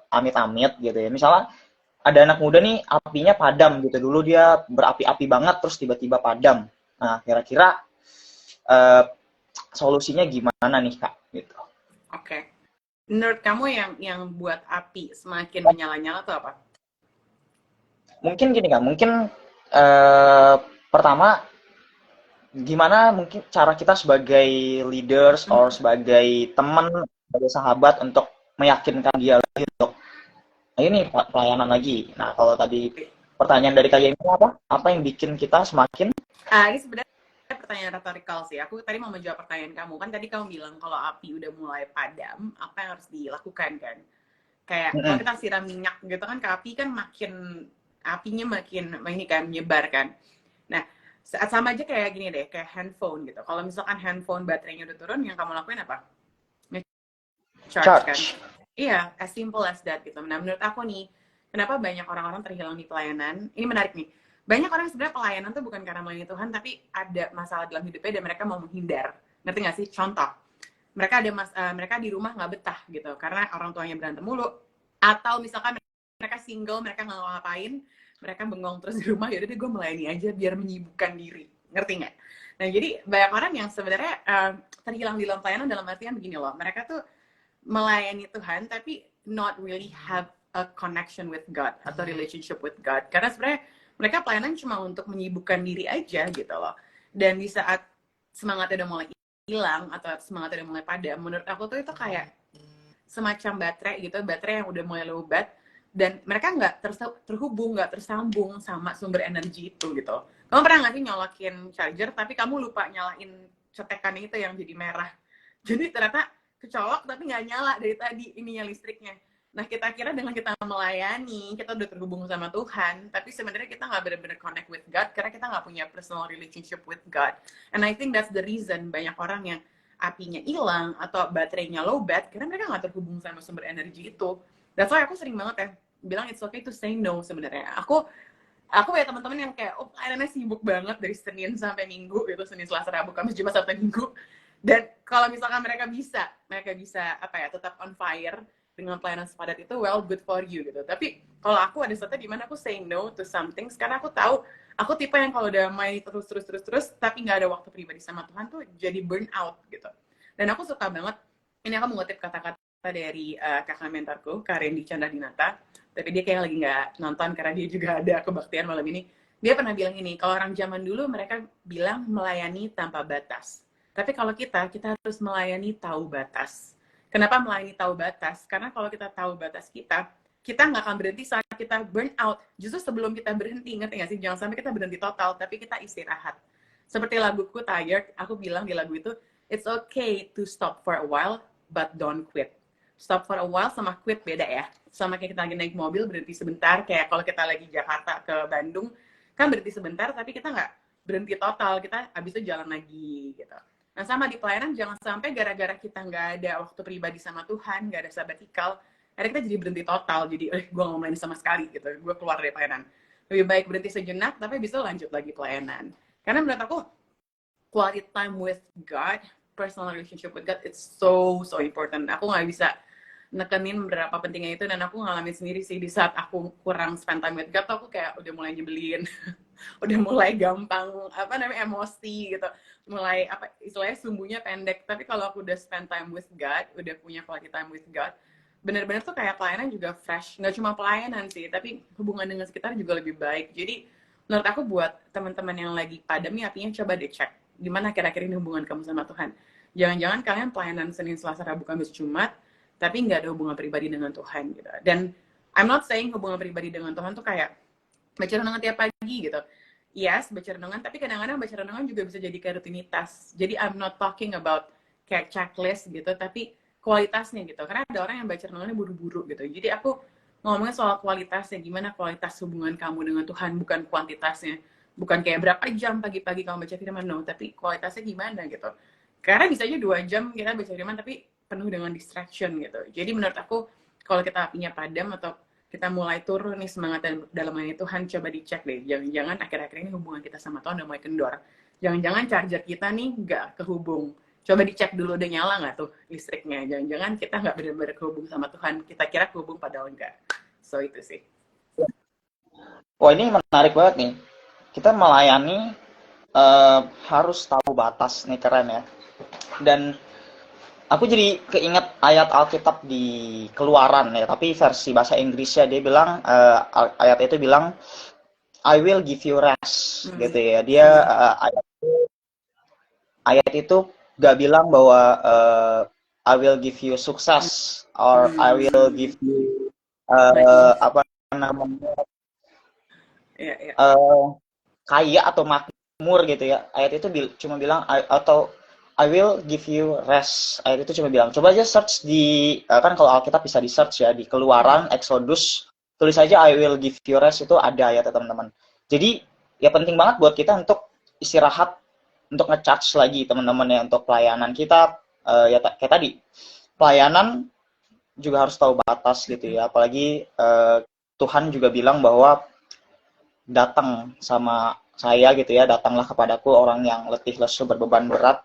amit-amit gitu ya. Misalnya ada anak muda nih apinya padam gitu, dulu dia berapi-api banget terus tiba-tiba padam. Nah, kira-kira solusinya gimana nih Kak? Gitu. Oke. Menurut kamu yang buat api semakin menyala-nyala tuh apa? Mungkin gini Kak, mungkin pertama gimana mungkin cara kita sebagai leaders or sebagai teman, sebagai sahabat untuk meyakinkan dia lagi untuk ayo nih pelayanan lagi. Nah, kalau tadi pertanyaan dari Kak Yemi apa? Apa yang bikin kita semakin Ini sebenarnya pertanyaan retorikal sih. Aku tadi mau menjawab pertanyaan kamu. Kan tadi kamu bilang kalau api udah mulai padam, apa yang harus dilakukan kan? Kayak kalau kita siram minyak gitu kan ke api kan apinya makin ini kan menyebar kan. Nah, sama aja kayak gini deh, kayak handphone gitu. Kalau misalkan handphone baterainya udah turun, yang kamu lakuin apa? Charge kan? Iya, as simple as that gitu. Nah, menurut aku nih, kenapa banyak orang-orang terhilang di pelayanan? Ini menarik nih. Banyak orang sebenarnya pelayanan tuh bukan karena melayani Tuhan, tapi ada masalah dalam hidupnya dan mereka mau menghindar. Ngerti nggak sih? Contoh, mereka di rumah nggak betah gitu, karena orang tuanya berantem mulu. Atau misalkan mereka single, mereka nggak ngapain, mereka bengong terus di rumah, yaudah deh gue melayani aja biar menyibukkan diri. Ngerti nggak? Nah, jadi banyak orang yang sebenarnya terhilang di dalam pelayanan dalam artian begini loh, mereka tuh melayani Tuhan tapi not really have a connection with God atau relationship with God, karena sebenarnya mereka pelayanan cuma untuk menyibukkan diri aja gitu loh. Dan di saat semangatnya udah mulai hilang atau semangatnya udah mulai padam, menurut aku tuh itu kayak semacam baterai gitu, baterai yang udah mulai lowbat dan mereka nggak terhubung, nggak tersambung sama sumber energi itu gitu. Kamu pernah nggak sih nyolokin charger tapi kamu lupa nyalain cetekan itu yang jadi merah, jadi ternyata kecolok tapi nggak nyala dari tadi ininya listriknya. Nah, kita kira dengan kita melayani, kita udah terhubung sama Tuhan, tapi sebenarnya kita nggak benar-benar connect with God, karena kita nggak punya personal relationship with God. And I think that's the reason banyak orang yang apinya hilang atau baterainya lowbat, karena mereka nggak terhubung sama sumber energi itu. That's why aku sering banget ya bilang it's okay to say no sebenarnya. Aku punya teman-teman yang kayak, pelayanannya sibuk banget dari Senin sampai Minggu, itu Senin, Selasa, Rabu, Kamis, Jumat, Sabtu, Minggu. Dan kalau misalkan mereka bisa apa ya, tetap on fire dengan pelayanan sepadat itu, well, good for you gitu. Tapi kalau aku ada saatnya dimana aku say no to something, karena aku tahu aku tipe yang kalau udah main terus, tapi nggak ada waktu pribadi sama Tuhan tuh jadi burn out gitu. Dan aku suka banget, ini aku mengutip kata-kata dari kakak mentorku, Karendi Chandra Dinata, tapi dia kayak lagi nggak nonton karena dia juga ada kebaktian malam ini. Dia pernah bilang ini, kalau orang zaman dulu mereka bilang melayani tanpa batas. Tapi kalau kita harus melayani tahu batas. Kenapa melayani tahu batas? Karena kalau kita tahu batas kita nggak akan berhenti saat kita burn out. Justru sebelum kita berhenti, ngerti nggak sih? Jangan sampai kita berhenti total, tapi kita istirahat. Seperti laguku Tired, aku bilang di lagu itu, it's okay to stop for a while, but don't quit. Stop for a while sama quit beda ya. Sama kayak kita lagi naik mobil, berhenti sebentar. Kayak kalau kita lagi Jakarta ke Bandung, kan berhenti sebentar, tapi kita nggak berhenti total. Kita habis itu jalan lagi gitu. Nah, sama di pelayanan, jangan sampai gara-gara kita nggak ada waktu pribadi sama Tuhan, nggak ada sabbatical, akhirnya kita jadi berhenti total. Jadi, gue nggak mau main sama sekali gitu. Gue keluar dari pelayanan. Lebih baik berhenti sejenak, tapi bisa lanjut lagi pelayanan. Karena menurut aku, quality time with God, personal relationship with God, it's so important. Aku nggak bisa nekenin berapa pentingnya itu, dan aku ngalamin sendiri sih di saat aku kurang spend time with God, aku kayak udah mulai nyebelin, udah mulai gampang emosi gitu, mulai istilahnya sumbunya pendek. Tapi kalau aku udah spend time with God, udah punya quality time with God, bener-bener tuh kayak pelayanan juga fresh. Nggak cuma pelayanan sih, tapi hubungan dengan sekitar juga lebih baik. Jadi menurut aku buat teman-teman yang lagi padam nih, artinya coba deh cek gimana kira-kira ini hubungan kamu sama Tuhan. Jangan-jangan kalian pelayanan Senin, Selasa, Rabu, Kamis, Jumat, tapi nggak ada hubungan pribadi dengan Tuhan gitu. Dan I'm not saying hubungan pribadi dengan Tuhan tuh kayak baca renungan tiap pagi gitu. Yes, baca renungan, tapi kadang-kadang baca renungan juga bisa jadi kayak rutinitas. Jadi I'm not talking about kayak checklist gitu, tapi kualitasnya gitu. Karena ada orang yang baca renungannya buru-buru gitu. Jadi aku ngomongin soal kualitasnya, gimana kualitas hubungan kamu dengan Tuhan, bukan kuantitasnya. Bukan kayak berapa jam pagi-pagi kamu baca firman, no, tapi kualitasnya gimana gitu. Karena bisa aja 2 jam kita baca firman, tapi penuh dengan distraction gitu. Jadi menurut aku, kalau kita apinya padam atau kita mulai turun nih semangat dalam melayani Tuhan, coba dicek deh. Jangan-jangan akhir-akhir ini hubungan kita sama Tuhan udah mulai kendor. Jangan-jangan charger kita nih nggak kehubung. Coba dicek dulu udah nyala nggak tuh listriknya. Jangan-jangan kita nggak benar-benar kehubung sama Tuhan. Kita kira kehubung padahal enggak. So itu sih. Wah, ini menarik banget nih. Kita melayani harus tahu batas nih, keren ya. Dan aku jadi keinget ayat Alkitab di Keluaran ya, tapi versi bahasa Inggrisnya dia bilang, ayat itu bilang, I will give you rest, gitu ya. Dia ayat itu gak bilang bahwa I will give you sukses, or I will give you apa namanya, kaya atau makmur gitu ya. Ayat itu cuma bilang atau I will give you rest. Ayat itu cuma bilang, coba aja search di, kan kalau Alkitab bisa di search ya, di Keluaran, Exodus, tulis aja I will give you rest, itu ada ya teman-teman. Jadi ya penting banget buat kita untuk istirahat, untuk nge-charge lagi teman-teman ya, untuk pelayanan kita. Ya kayak tadi, pelayanan juga harus tahu batas gitu ya. Apalagi Tuhan juga bilang bahwa datang sama saya gitu ya, datanglah kepadaku orang yang letih lesu berbeban berat,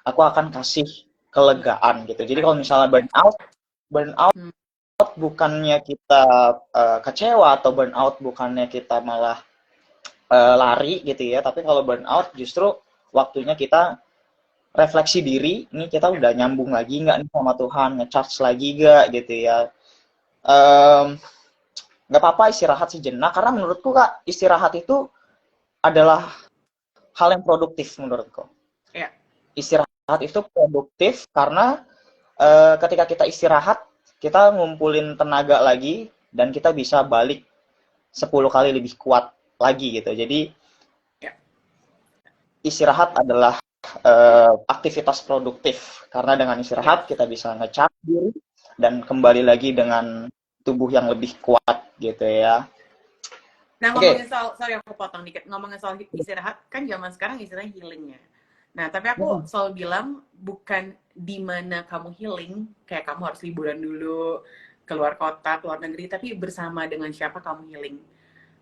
aku akan kasih kelegaan gitu. Jadi kalau misalnya burnout bukannya kita kecewa, atau burnout bukannya kita malah lari gitu ya, tapi kalau burnout justru waktunya kita refleksi diri, ini kita udah nyambung lagi nggak nih sama Tuhan, nge-charge lagi nggak gitu ya. Nggak apa-apa istirahat sejenak, karena menurutku Kak, istirahat itu adalah hal yang produktif menurutku. Yeah. Istirahat itu produktif karena ketika kita istirahat, kita ngumpulin tenaga lagi, dan kita bisa balik 10 kali lebih kuat lagi gitu. Jadi istirahat adalah aktivitas produktif, karena dengan istirahat kita bisa nge-charge diri dan kembali lagi dengan tubuh yang lebih kuat gitu ya. Nah, ngomongin soal, sorry aku potong dikit, ngomongin soal istirahat, kan zaman sekarang istilahnya healing ya. Nah, tapi aku selalu bilang, bukan di mana kamu healing, kayak kamu harus liburan dulu, keluar kota, keluar negeri, tapi bersama dengan siapa kamu healing.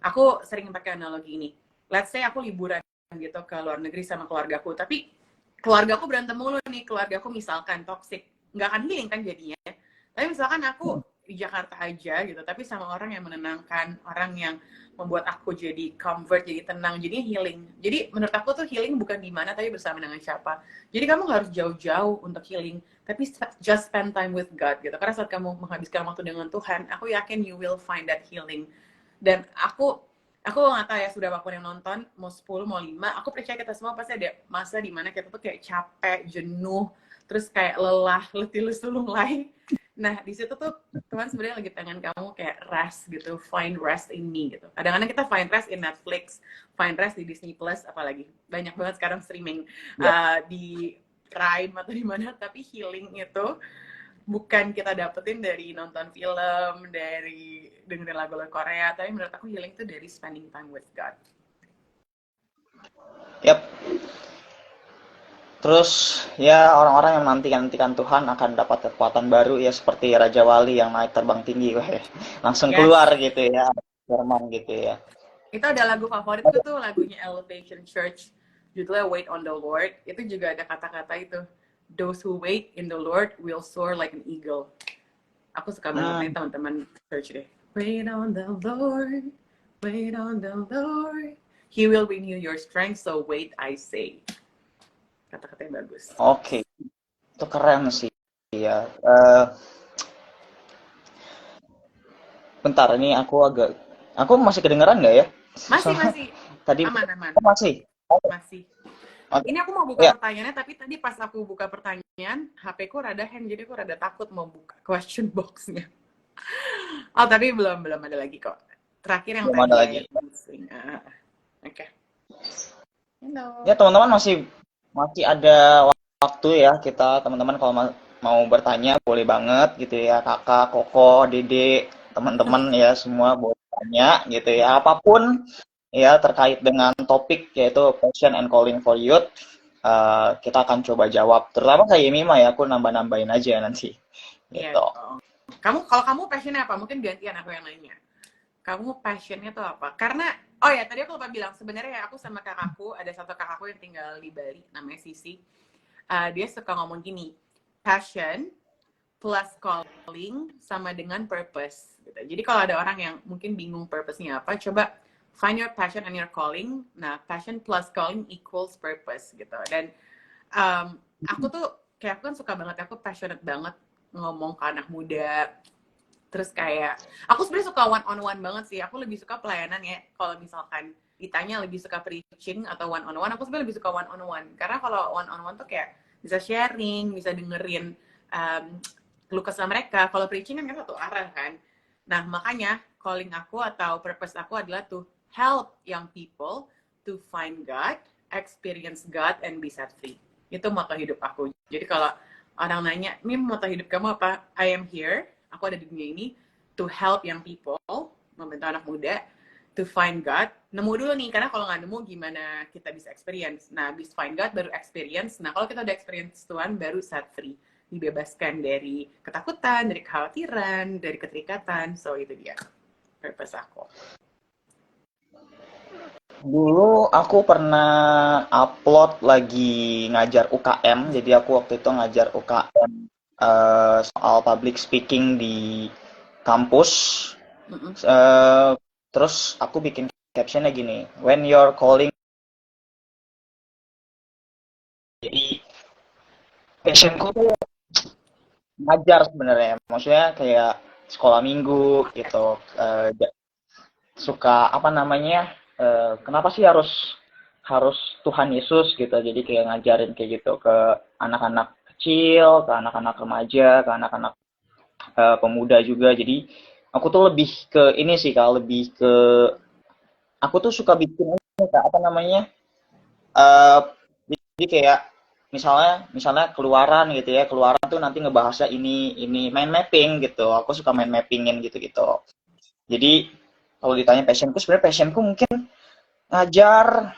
Aku sering pakai analogi ini. Let's say aku liburan gitu ke luar negeri sama keluargaku, tapi keluargaku berantem mulu nih, keluargaku misalkan toxic, nggak akan healing kan jadinya. Tapi misalkan aku di Jakarta aja gitu, tapi sama orang yang menenangkan, orang yang membuat aku jadi comfort, jadi tenang, jadi healing. Jadi menurut aku tuh healing bukan di mana, tapi bersama dengan siapa. Jadi kamu nggak harus jauh-jauh untuk healing, tapi just spend time with God gitu. Karena saat kamu menghabiskan waktu dengan Tuhan, aku yakin you will find that healing. Dan aku nggak tahu ya, sudah apapun yang nonton, mau 10, mau 5, aku percaya kita semua pasti ada masa dimana kita tuh kayak capek, jenuh, terus kayak lelah, letih lesu lunglai. Nah, di situ tuh Tuhan sebenarnya lagi pengen kamu kayak rest gitu, find rest in me gitu. Kadang-kadang kita find rest in Netflix, find rest di Disney Plus, apalagi banyak banget sekarang streaming di Prime atau di mana. Tapi healing itu bukan kita dapetin dari nonton film, dari dengerin lagu-lagu Korea, tapi menurut aku healing itu dari spending time with God. Yap. Terus ya orang-orang yang nantikan Tuhan akan dapat kekuatan baru ya seperti Raja Wali yang naik terbang tinggi, langsung keluar gitu ya, Jerman gitu ya. Itu ada lagu favoritku tuh, lagunya Elevation Church, judulnya Wait on the Lord. Itu juga ada kata-kata itu, those who wait in the Lord will soar like an eagle. Aku suka banget nih teman-teman church deh. Wait on the Lord, wait on the Lord, He will renew your strength, so wait I say. Kata-katanya bagus. Oke, itu keren sih ya. Bentar, ini aku masih kedengeran nggak ya? Masih. Tadi Aman. masih. Masih. Okay. Ini aku mau buka pertanyaannya, tapi tadi pas aku buka pertanyaan, HP ku rada hang, jadi aku rada takut mau buka question box-nya. Oh, tapi belum ada lagi kok. Terakhir yang belum tadi ada lagi. Oke. Ya teman-teman masih ada waktu ya, kita teman-teman kalau mau bertanya boleh banget gitu ya, kakak, koko, dede, teman-teman ya semua boleh tanya gitu ya, apapun ya terkait dengan topik yaitu passion and calling for youth, kita akan coba jawab. Terutama kayak Mima ya, aku nambah-nambahin aja nanti. Gitu. Kalau kamu passionnya apa? Mungkin gantian aku yang nanya. Kamu passionnya tuh apa? Karena, oh ya tadi aku lupa bilang, sebenarnya aku sama kakakku, ada satu kakakku yang tinggal di Bali, namanya Sisi. Dia suka ngomong gini, passion plus calling sama dengan purpose. Gitu. Jadi kalau ada orang yang mungkin bingung purpose-nya apa, coba find your passion and your calling. Nah, passion plus calling equals purpose gitu. Dan aku tuh, kayak aku kan suka banget, aku passionate banget ngomong ke anak muda. Terus kayak, aku sebenarnya suka one on one banget sih. Aku lebih suka pelayanan ya. Kalau misalkan ditanya lebih suka preaching atau one on one, aku sebenarnya lebih suka one on one. Karena kalau one on one tuh kayak bisa sharing, bisa dengerin keluh kesah mereka. Kalau preaching kan satu arah kan. Nah makanya calling aku atau purpose aku adalah to help young people to find God, experience God, and be set free. Itu moto hidup aku. Jadi kalau orang nanya, Mim, moto hidup kamu apa? I am here. Aku ada di dunia ini to help young people, membantu anak muda, to find God. Nemu dulu nih, karena kalau nggak nemu gimana kita bisa experience. Nah, habis find God baru experience. Nah, kalau kita udah experience Tuhan, baru set free. Dibebaskan dari ketakutan, dari kekhawatiran, dari keterikatan. So, itu dia purpose aku. Dulu aku pernah upload lagi ngajar UKM, jadi aku waktu itu ngajar UKM soal public speaking di kampus. Terus aku bikin captionnya gini, when you're calling. Jadi passionku tuh ngajar sebenarnya, maksudnya kayak sekolah minggu gitu, suka apa namanya, kenapa sih harus Tuhan Yesus gitu, jadi kayak ngajarin kayak gitu ke anak-anak kecil, ke anak-anak remaja, ke anak-anak pemuda juga. Jadi aku tuh lebih ke ini sih, Kak, lebih ke aku tuh suka bikin ini, Kak, apa namanya, jadi kayak misalnya keluaran gitu ya, keluaran tuh nanti ngebahasnya ini mind mapping gitu, aku suka mind mappingin gitu. Jadi kalau ditanya passionku, sebenarnya passionku mungkin ngajar,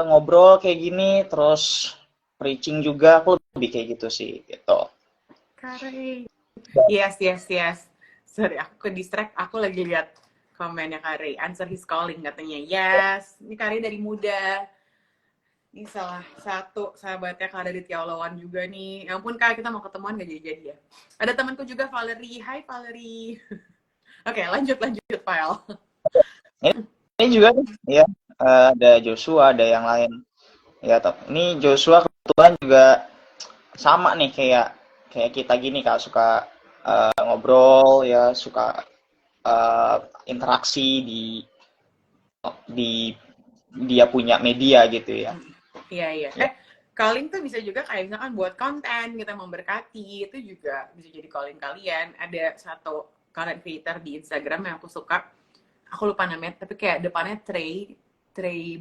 ngobrol kayak gini, terus preaching juga, aku lebih kayak gitu sih gitu. Kare. Yes. Sorry, aku ke distract. Aku lagi lihat komennya Kare. Answer his calling katanya. Yes. Ini Kare dari muda. Ini salah satu sahabatnya Kak Raditya Ulawan juga nih. Ya ampun Kak, kita mau ketemuan gak jadi-jadi ya. Ada temanku juga Valerie. Hai Valerie. Oke, lanjut File. Ini juga nih, ya, ada Joshua, ada yang lain. Ya, ini Joshua kebetulan juga sama nih kayak kayak kita gini Kak, suka ngobrol ya, suka eh, interaksi di dia punya media gitu ya. Iya, iya. Ya. Calling tuh bisa juga kayak misalkan buat konten, kita memberkati, itu juga bisa jadi calling kalian. Ada satu content creator di Instagram yang aku suka, aku lupa namanya, tapi kayak depannya Trey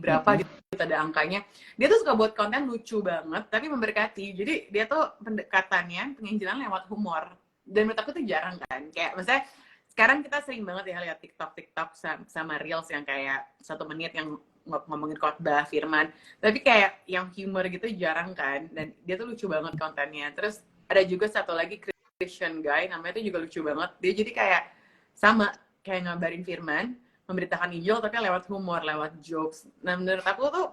berapa Mm-mm. gitu ada angkanya. Dia tuh suka buat konten lucu banget, tapi memberkati. Jadi dia tuh pendekatannya, penginjilan lewat humor. Dan menurut aku tuh jarang kan. Kayak misalnya sekarang kita sering banget ya lihat TikTok sama Reels yang kayak 1 menit yang ngomongin khotbah, firman. Tapi kayak yang humor gitu jarang kan. Dan dia tuh lucu banget kontennya. Terus ada juga satu lagi Christian guy, namanya tuh juga lucu banget. Dia jadi kayak sama, kayak ngabarin firman, memberitakan Injil tapi lewat humor, lewat jokes. Nah menurut aku tuh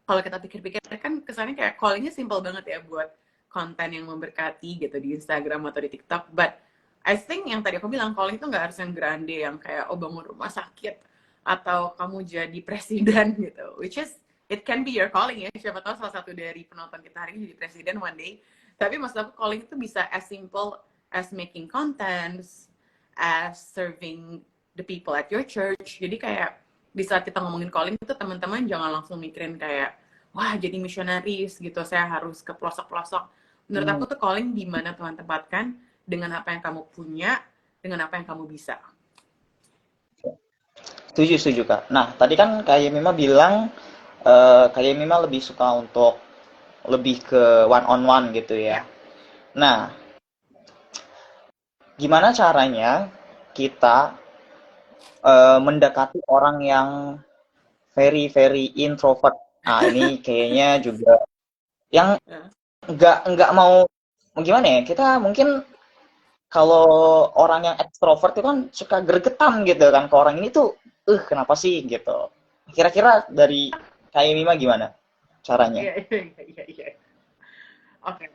kalau kita pikir-pikir kan kesannya kayak callingnya simple banget ya buat konten yang memberkati gitu di Instagram atau di TikTok. But I think yang tadi aku bilang calling itu nggak harus yang grande yang kayak oh bangun rumah sakit atau kamu jadi presiden gitu. Which is it can be your calling ya. Siapa tahu salah satu dari penonton kita hari ini jadi presiden one day. Tapi maksud aku calling itu bisa as simple as making contents, as serving the people at your church. Jadi kayak di saat kita ngomongin calling itu teman-teman jangan langsung mikirin kayak wah jadi misionaris gitu saya harus ke pelosok-pelosok. Menurut Hmm. aku tuh calling di mana Tuhan tempatkan dengan apa yang kamu punya, dengan apa yang kamu bisa. Setuju, setuju Kak. Nah, tadi kan Kak Yemima bilang Kak Yemima lebih suka untuk lebih ke one on one gitu ya. Ya. Nah, gimana caranya kita mendekati orang yang very very introvert? Nah, ini kayaknya juga yang Ya. nggak mau gimana ya? Kita mungkin kalau orang yang ekstrovert itu kan suka gregetan gitu kan ke orang ini tuh, kenapa sih gitu. Kira-kira dari Kak Yemima gimana caranya? Iya, iya, iya, iya. Oke.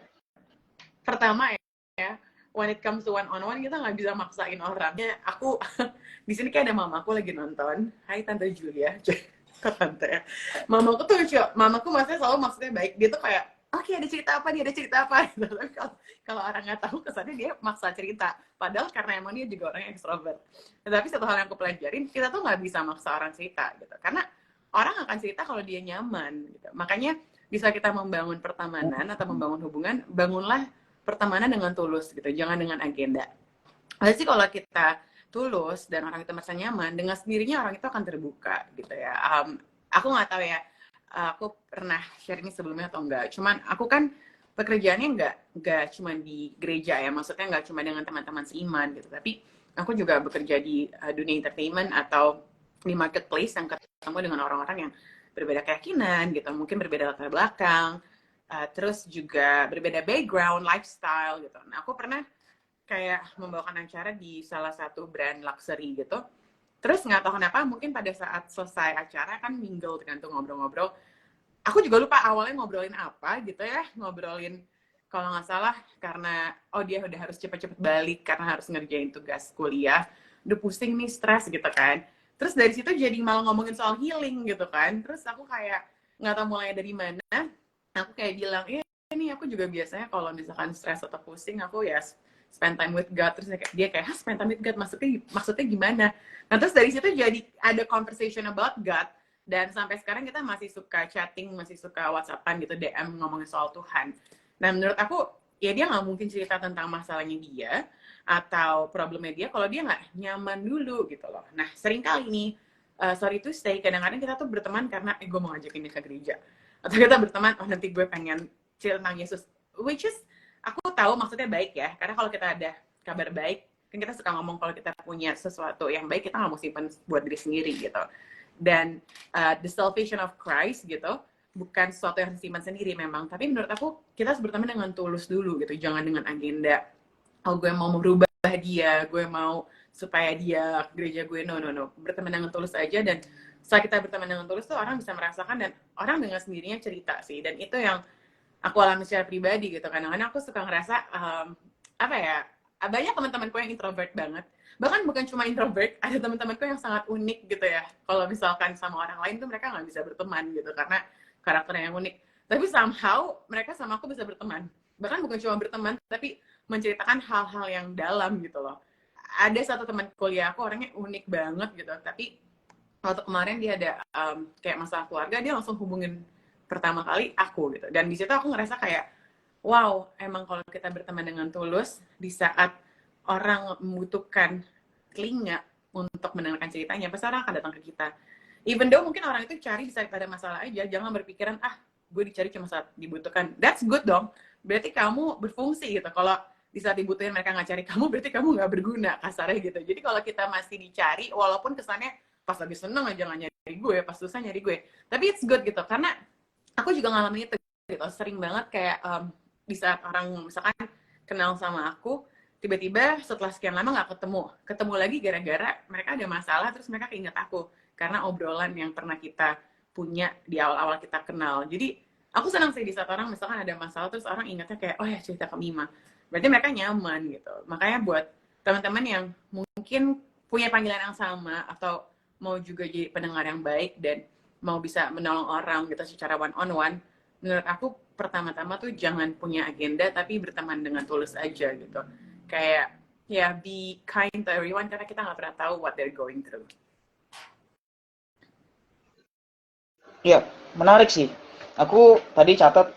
Pertama ya, when it comes to one on one kita nggak bisa maksain orangnya. Aku di sini kayak ada mamaku lagi nonton. Hai Tante Julia. Kok tante ya? Mamaku tuh lucu. Mamaku maksudnya selalu maksudnya baik. Dia tuh kayak, oke ada cerita apa nih, ada cerita apa. Gitu. Tapi kalau orang nggak tahu kesannya dia maksa cerita. Padahal karena emang dia juga orang yang extrovert. Tapi satu hal yang aku pelajarin, kita tuh nggak bisa maksa orang cerita gitu. Karena orang akan cerita kalau dia nyaman. Gitu. Makanya bisa kita membangun pertemanan atau membangun hubungan, bangunlah pertemanan dengan tulus gitu, jangan dengan agenda. Pasti kalau kita tulus dan orang itu merasa nyaman, dengan sendirinya orang itu akan terbuka gitu ya. Aku nggak tahu ya, aku pernah share ini sebelumnya atau enggak. Cuman aku kan pekerjaannya nggak cuma di gereja ya, maksudnya nggak cuma dengan teman-teman seiman gitu, tapi aku juga bekerja di dunia entertainment atau di marketplace yang ketemu dengan orang-orang yang berbeda keyakinan gitu, mungkin berbeda latar belakang, terus juga berbeda background, lifestyle gitu. Nah, aku pernah kayak membawakan acara di salah satu brand luxury gitu. Terus nggak tahu kenapa, mungkin pada saat selesai acara kan mingle kan tuh ngobrol-ngobrol. Aku juga lupa awalnya ngobrolin apa gitu ya, ngobrolin kalau nggak salah karena oh dia udah harus cepet-cepet balik karena harus ngerjain tugas kuliah, udah pusing nih, stres gitu kan. Terus dari situ jadi malah ngomongin soal healing gitu kan. Terus aku kayak nggak tahu mulai dari mana, aku kayak bilang, ini aku juga biasanya kalau misalkan stres atau pusing, aku ya spend time with God. Terus dia kayak, spend time with God, maksudnya gimana? Nah, terus dari situ jadi ada conversation about God, dan sampai sekarang kita masih suka chatting, masih suka WhatsAppan gitu, DM ngomongin soal Tuhan. Nah, menurut aku, ya dia nggak mungkin cerita tentang masalahnya dia, atau problemnya dia, kalau dia nggak nyaman dulu gitu loh. Nah, sering kali nih, sorry to say, kadang-kadang kita tuh berteman karena, gue mau ngajakin dia ke gereja. Atau kita berteman, oh nanti gue pengen cerita tentang Yesus. Which is, aku tahu maksudnya baik ya, karena kalau kita ada kabar baik, kan kita suka ngomong kalau kita punya sesuatu yang baik, kita nggak mau simpan buat diri sendiri gitu. Dan the salvation of Christ gitu, bukan sesuatu yang disimpan sendiri memang, tapi menurut aku kita harus berteman dengan tulus dulu gitu, jangan dengan agenda, oh gue mau merubah dia, gue mau supaya dia ke gereja gue. No, no, no. Berteman dengan tulus aja, dan saat kita berteman dengan tulus tuh orang bisa merasakan dan orang dengan sendirinya cerita sih. Dan itu yang aku alami secara pribadi gitu. Kadang-kadang aku suka ngerasa apa ya, banyak teman-temanku yang introvert banget. Bahkan bukan cuma introvert, ada teman-temanku yang sangat unik gitu ya. Kalau misalkan sama orang lain tuh mereka nggak bisa berteman gitu karena karakternya yang unik. Tapi somehow mereka sama aku bisa berteman. Bahkan bukan cuma berteman, tapi menceritakan hal-hal yang dalam gitu loh. Ada satu teman kuliah aku orangnya unik banget gitu, tapi waktu kemarin dia ada kayak masalah keluarga, dia langsung hubungin pertama kali aku gitu. Dan di situ aku ngerasa kayak, wow, emang kalau kita berteman dengan tulus, di saat orang membutuhkan telinga untuk mendengarkan ceritanya, pasti orang akan datang ke kita. Even though mungkin orang itu cari di saat ada masalah aja, jangan berpikiran, gue dicari cuma saat dibutuhkan. That's good dong. Berarti kamu berfungsi gitu. Kalau di saat dibutuhin mereka nggak cari kamu, berarti kamu nggak berguna, kasarnya gitu. Jadi kalau kita masih dicari, walaupun kesannya pas lagi seneng aja nggak nyari gue, pas susah nyari gue. Tapi it's good gitu, karena aku juga ngalamin itu gitu. Sering banget kayak di saat orang misalkan kenal sama aku, tiba-tiba setelah sekian lama nggak ketemu lagi gara-gara mereka ada masalah, terus mereka keinget aku karena obrolan yang pernah kita punya di awal-awal kita kenal. Jadi aku senang sih di saat orang misalkan ada masalah terus orang ingatnya kayak, oh ya cerita ke Mima, berarti mereka nyaman gitu. Makanya buat teman-teman yang mungkin punya panggilan yang sama atau mau juga jadi pendengar yang baik dan mau bisa menolong orang gitu secara one on one, menurut aku pertama-tama tuh jangan punya agenda tapi berteman dengan tulus aja gitu. Kayak ya be kind to everyone karena kita nggak pernah tahu what they're going through. Iya, menarik sih. Aku tadi catat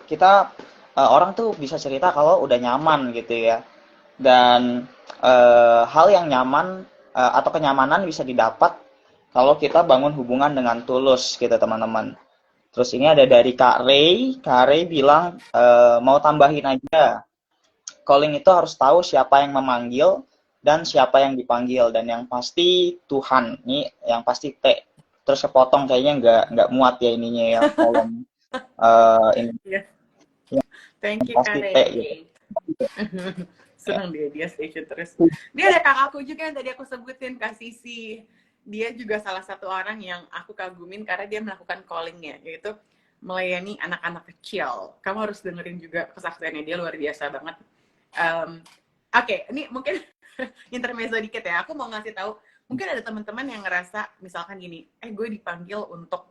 kita orang tuh bisa cerita kalau udah nyaman gitu ya. Dan hal yang nyaman atau kenyamanan bisa didapat kalau kita bangun hubungan dengan tulus gitu teman-teman. Terus ini ada dari Kak Ray. Kak Ray bilang mau tambahin aja. Calling itu harus tahu siapa yang memanggil dan siapa yang dipanggil, dan yang pasti Tuhan. Ini yang pasti T. Terus kepotong kayaknya nggak muat ya ininya ya kolom ini. Yeah. Yang Thank you pasti Kak T gitu. Senang dia station terus. Dia ada kakakku juga yang tadi aku sebutin, Kak Sisi. Dia juga salah satu orang yang aku kagumin karena dia melakukan callingnya, yaitu melayani anak-anak kecil. Kamu harus dengerin juga kesaksiannya, dia luar biasa banget. Oke, ini mungkin intermezzo dikit ya. Aku mau ngasih tahu, mungkin ada teman-teman yang ngerasa misalkan gini, gue dipanggil untuk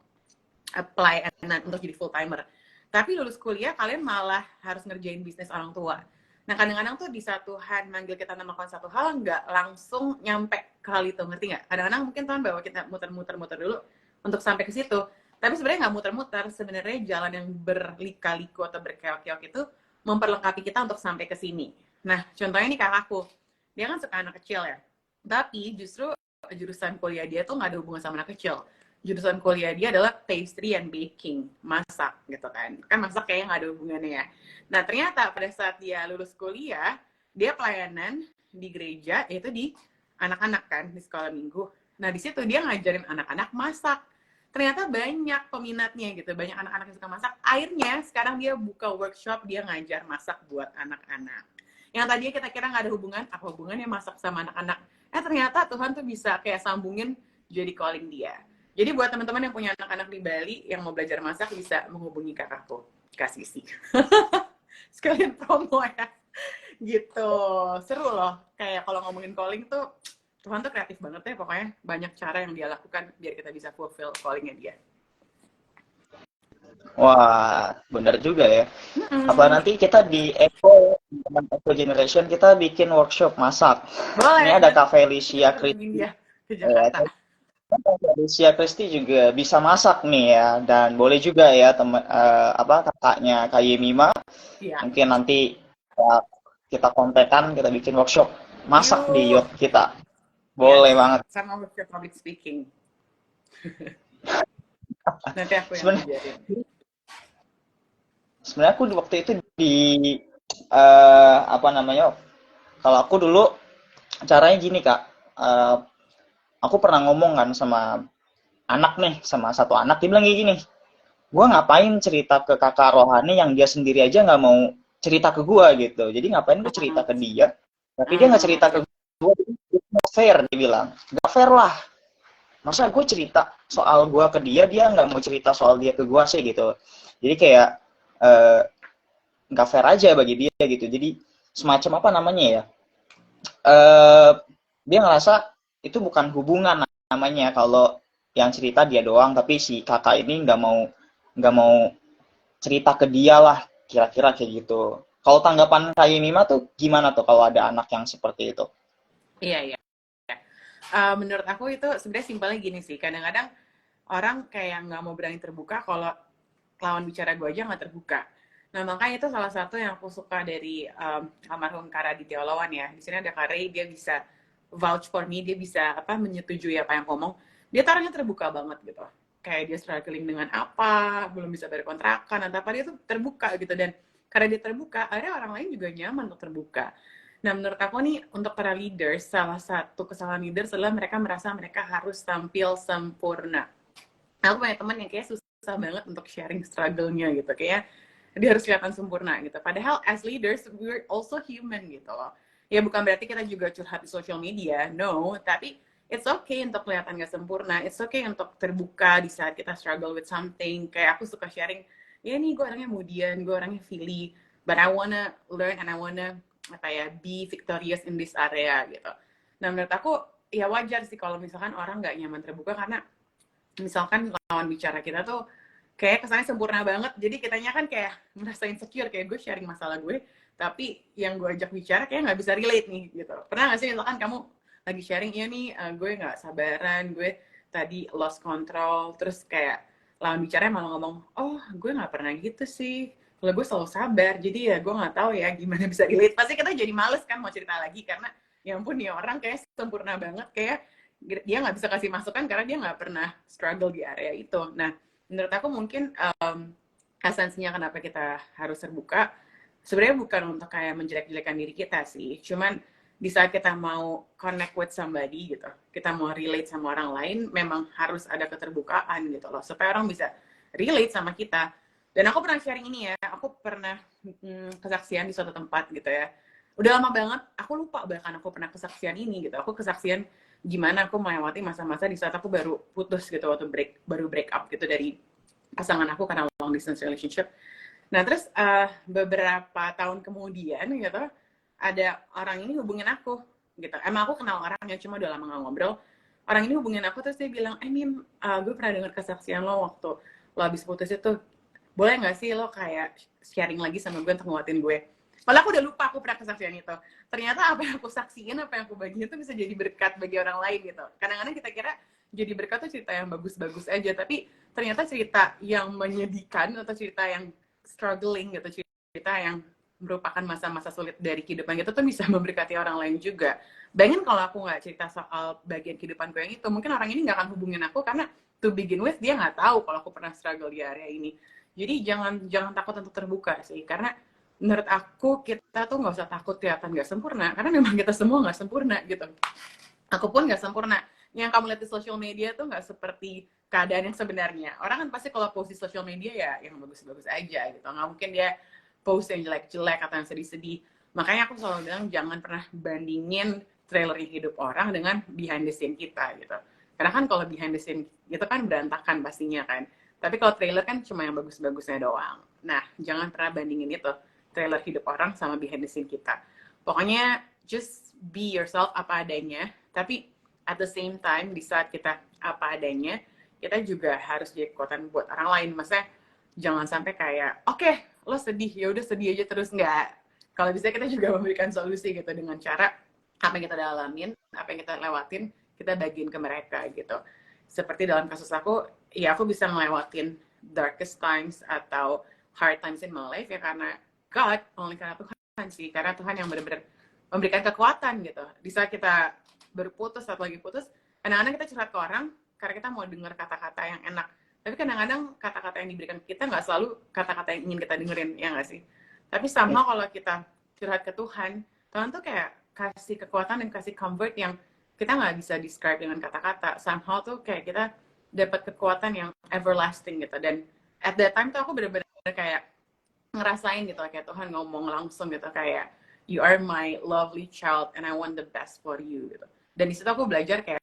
pelayanan, untuk jadi full timer. Tapi lulus kuliah kalian malah harus ngerjain bisnis orang tua. Nah kadang-kadang tuh di saat Tuhan manggil kita melakukan satu hal, nggak langsung nyampe ke hal itu, ngerti nggak? Kadang-kadang mungkin Tuhan bawa kita muter-muter dulu untuk sampai ke situ. Tapi sebenarnya nggak muter-muter, sebenarnya jalan yang berlika-liku atau berkeok-keok itu memperlengkapi kita untuk sampai ke sini. Nah contohnya nih kakakku, dia kan suka anak kecil ya. Tapi justru jurusan kuliah dia tuh nggak ada hubungan sama anak kecil. Jurusan kuliah dia adalah pastry and baking, masak gitu kan. Kan masak kayaknya nggak ada hubungannya ya. Nah ternyata pada saat dia lulus kuliah, dia pelayanan di gereja, yaitu di anak-anak kan, di sekolah minggu. Nah di situ dia ngajarin anak-anak masak. Ternyata banyak peminatnya gitu, banyak anak-anak yang suka masak. Akhirnya sekarang dia buka workshop, dia ngajar masak buat anak-anak. Yang tadinya kita kira nggak ada hubungan, apa hubungannya masak sama anak-anak? Ternyata Tuhan tuh bisa kayak sambungin jadi calling dia. Jadi buat teman-teman yang punya anak-anak di Bali yang mau belajar masak bisa menghubungi kakakku, Kak Sisi. Sekalian promo ya. Gitu. Seru loh. Kayak kalau ngomongin calling tuh Tuhan tuh kreatif banget ya, pokoknya banyak cara yang dia lakukan biar kita bisa fulfill callingnya dia. Wah, benar juga ya. Apa nanti kita di Eco Generation kita bikin workshop masak. Boleh. Ini ada Kak Felicia Kristi. Ke Jakarta. Felicia Kristi juga bisa masak nih ya, dan boleh juga ya teman kakaknya Kak Yemima. Iya. Mungkin nanti kita kontekan, kita bikin workshop masak di yacht kita. Boleh banget. Sama workshop public speaking. Nanti aku yang ngajarin. Sebenarnya aku waktu itu di kalau aku dulu caranya gini Kak, aku pernah ngomong kan sama satu anak, dia bilang kayak gini, gue ngapain cerita ke kakak rohani yang dia sendiri aja nggak mau cerita ke gue gitu, jadi ngapain gue cerita ke dia, tapi dia nggak cerita ke gue, fair, dia bilang. Gak fair lah. Masa gue cerita soal gue ke dia, dia nggak mau cerita soal dia ke gue sih gitu. Jadi kayak nggak fair aja bagi dia gitu. Jadi semacam apa namanya ya? eh Dia ngerasa itu bukan hubungan namanya kalau yang cerita dia doang, tapi si kakak ini nggak mau cerita ke dia lah, kira-kira kayak gitu. Kalau tanggapan Kak Yunima tuh gimana tuh kalau ada anak yang seperti itu? Iya, iya. Menurut aku itu sebenarnya simpelnya gini sih. Kadang-kadang orang kayak nggak mau berani terbuka kalau lawan bicara gue aja nggak terbuka. Nah, makanya itu salah satu yang aku suka dari almarhum Kak Raditya Olowan ya. Di sini ada Kak Ray, dia bisa vouch for me, dia bisa menyetujui apa yang ngomong. Dia taruhnya terbuka banget gitu. Kayak dia struggling dengan apa, belum bisa bayar kontrakan, atau apa, dia tuh terbuka gitu. Dan karena dia terbuka, akhirnya orang lain juga nyaman untuk terbuka. Nah, menurut aku nih, untuk para leaders, salah satu kesalahan leaders adalah mereka merasa mereka harus tampil sempurna. Aku punya teman yang kayak susah banget untuk sharing struggle-nya gitu. Kayak dia harus kelihatan sempurna gitu. Padahal as leaders, we're also human gitu loh. Ya bukan berarti kita juga curhat di social media, no. Tapi it's okay untuk kelihatan gak sempurna. It's okay untuk terbuka di saat kita struggle with something. Kayak aku suka sharing, ya nih gue orangnya Mudian, gue orangnya Philly, but I wanna learn and I wanna be victorious in this area gitu. Nah, menurut aku ya wajar sih kalau misalkan orang nggak nyaman terbuka karena misalkan lawan bicara kita tuh kayak kesannya sempurna banget, jadi kitanya kan kayak merasa insecure, kayak gue sharing masalah gue tapi yang gue ajak bicara kayak nggak bisa relate nih gitu. Pernah nggak sih misalkan kamu lagi sharing, iya nih gue nggak sabaran, gue tadi lost control, terus kayak lawan bicara malah ngomong, oh gue nggak pernah gitu sih, kalau gue selalu sabar, jadi ya gue nggak tahu ya gimana bisa relate. Pasti kita jadi males kan mau cerita lagi karena ya ampun nih orang kayak sempurna banget, kayak dia nggak bisa kasih masukan karena dia nggak pernah struggle di area itu. Nah, menurut aku mungkin esensinya kenapa kita harus terbuka sebenarnya bukan untuk kayak menjelek-jelekan diri kita sih, cuman di saat kita mau connect with somebody gitu, kita mau relate sama orang lain, memang harus ada keterbukaan gitu loh, supaya orang bisa relate sama kita. Dan aku pernah sharing ini ya, aku pernah kesaksian di suatu tempat gitu ya. Udah lama banget, aku lupa bahkan aku pernah kesaksian ini gitu. Aku kesaksian gimana aku melewati masa-masa di saat aku baru putus gitu, waktu baru break up gitu dari pasangan aku karena long distance relationship. Nah, terus beberapa tahun kemudian gitu, ada orang ini hubungin aku gitu. Emang aku kenal orangnya, cuma udah lama gak ngobrol. Orang ini hubungin aku, terus dia bilang, Mim, gue pernah dengar kesaksian lo waktu lo habis putus itu. Boleh gak sih lo kayak sharing lagi sama gue untuk nguatin gue? Malah aku udah lupa aku pernah kesaksian itu. Ternyata apa yang aku saksiin, apa yang aku bagiin itu bisa jadi berkat bagi orang lain gitu. Kadang-kadang kita kira jadi berkat tuh cerita yang bagus-bagus aja, tapi ternyata cerita yang menyedihkan atau cerita yang struggling gitu, cerita yang merupakan masa-masa sulit dari kehidupan kita tuh bisa memberkati orang lain juga. Bayangin kalau aku nggak cerita soal bagian kehidupanku yang itu, mungkin orang ini nggak akan hubungin aku karena to begin with dia nggak tahu kalau aku pernah struggle di area ini. Jadi jangan takut untuk terbuka sih, karena menurut aku kita tuh nggak usah takut kelihatan nggak sempurna, karena memang kita semua nggak sempurna gitu. Aku pun nggak sempurna. Yang kamu lihat di social media tuh nggak seperti keadaan yang sebenarnya. Orang kan pasti kalau post di social media ya yang bagus-bagus aja gitu. Nggak mungkin dia post yang jelek-jelek atau yang sedih-sedih. Makanya aku selalu bilang jangan pernah bandingin trailer hidup orang dengan behind the scene kita gitu. Karena kan kalau behind the scene itu kan berantakan pastinya kan. Tapi kalau trailer kan cuma yang bagus-bagusnya doang. Nah, jangan pernah bandingin itu trailer hidup orang sama behind the scene kita. Pokoknya just be yourself apa adanya, tapi at the same time di saat kita apa adanya, kita juga harus jadi kekuatan buat orang lain. Maksudnya jangan sampai kayak oke, lo sedih, ya udah sedih aja terus, nggak. Kalau bisa kita juga memberikan solusi gitu dengan cara apa yang kita alamin, apa yang kita lewatin, kita bagiin ke mereka gitu. Seperti dalam kasus aku, ya aku bisa ngelewatin darkest times atau hard times in my life ya karena God, only karena Tuhan sih. Karena Tuhan yang benar-benar memberikan kekuatan gitu. Di saat kita berputus atau lagi putus, kadang-kadang kita curhat ke orang karena kita mau dengar kata-kata yang enak. Tapi kadang-kadang kata-kata yang diberikan kita nggak selalu kata-kata yang ingin kita dengerin, ya nggak sih? Tapi sama kalau kita curhat ke Tuhan, Tuhan tuh kayak kasih kekuatan dan kasih comfort yang kita nggak bisa describe dengan kata-kata. Somehow tuh kayak kita dapat kekuatan yang everlasting gitu. Dan at that time tuh aku benar-benar kayak ngerasain gitu, kayak Tuhan ngomong langsung gitu kayak you are my lovely child and I want the best for you gitu. Dan di situ aku belajar kayak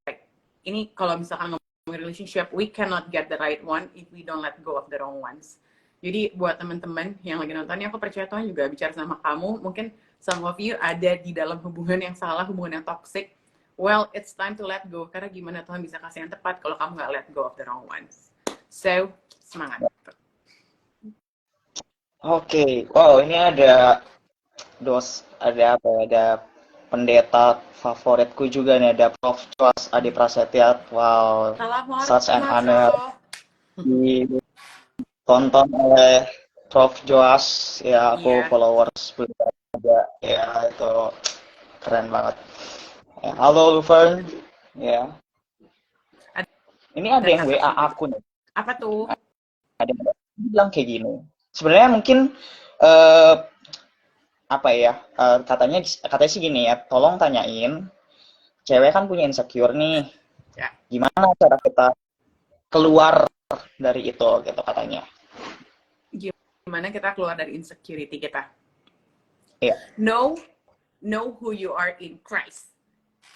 ini kalau misalkan ngomongin relationship, we cannot get the right one if we don't let go of the wrong ones. Jadi buat teman-teman yang lagi nonton ini, aku percaya Tuhan juga bicara sama kamu. Mungkin some of you ada di dalam hubungan yang salah, hubungan yang toxic. Well, it's time to let go. Karena gimana Tuhan bisa kasih yang tepat kalau kamu nggak let go of the wrong ones. So, semangat. Oke, wow ini ada ada apa ya, ada pendeta favoritku juga nih, ada Prof. Joas Adi Prasetya. Wow, Salam such an hormat, honor Prof. ditonton oleh Prof. Joas. Ya, aku Iya. followers beliau juga. Ya, itu keren banget. Ya, halo Lufern. Ya. Ini ada yang WA aku nih. Apa tuh? Ada yang bilang kayak gini. Sebenarnya mungkin apa ya, katanya sih gini ya, tolong tanyain, cewek kan punya insecure nih, Ya. gimana cara kita keluar dari itu gitu katanya. Gimana kita keluar dari insecurity kita? Iya. Know who you are in Christ.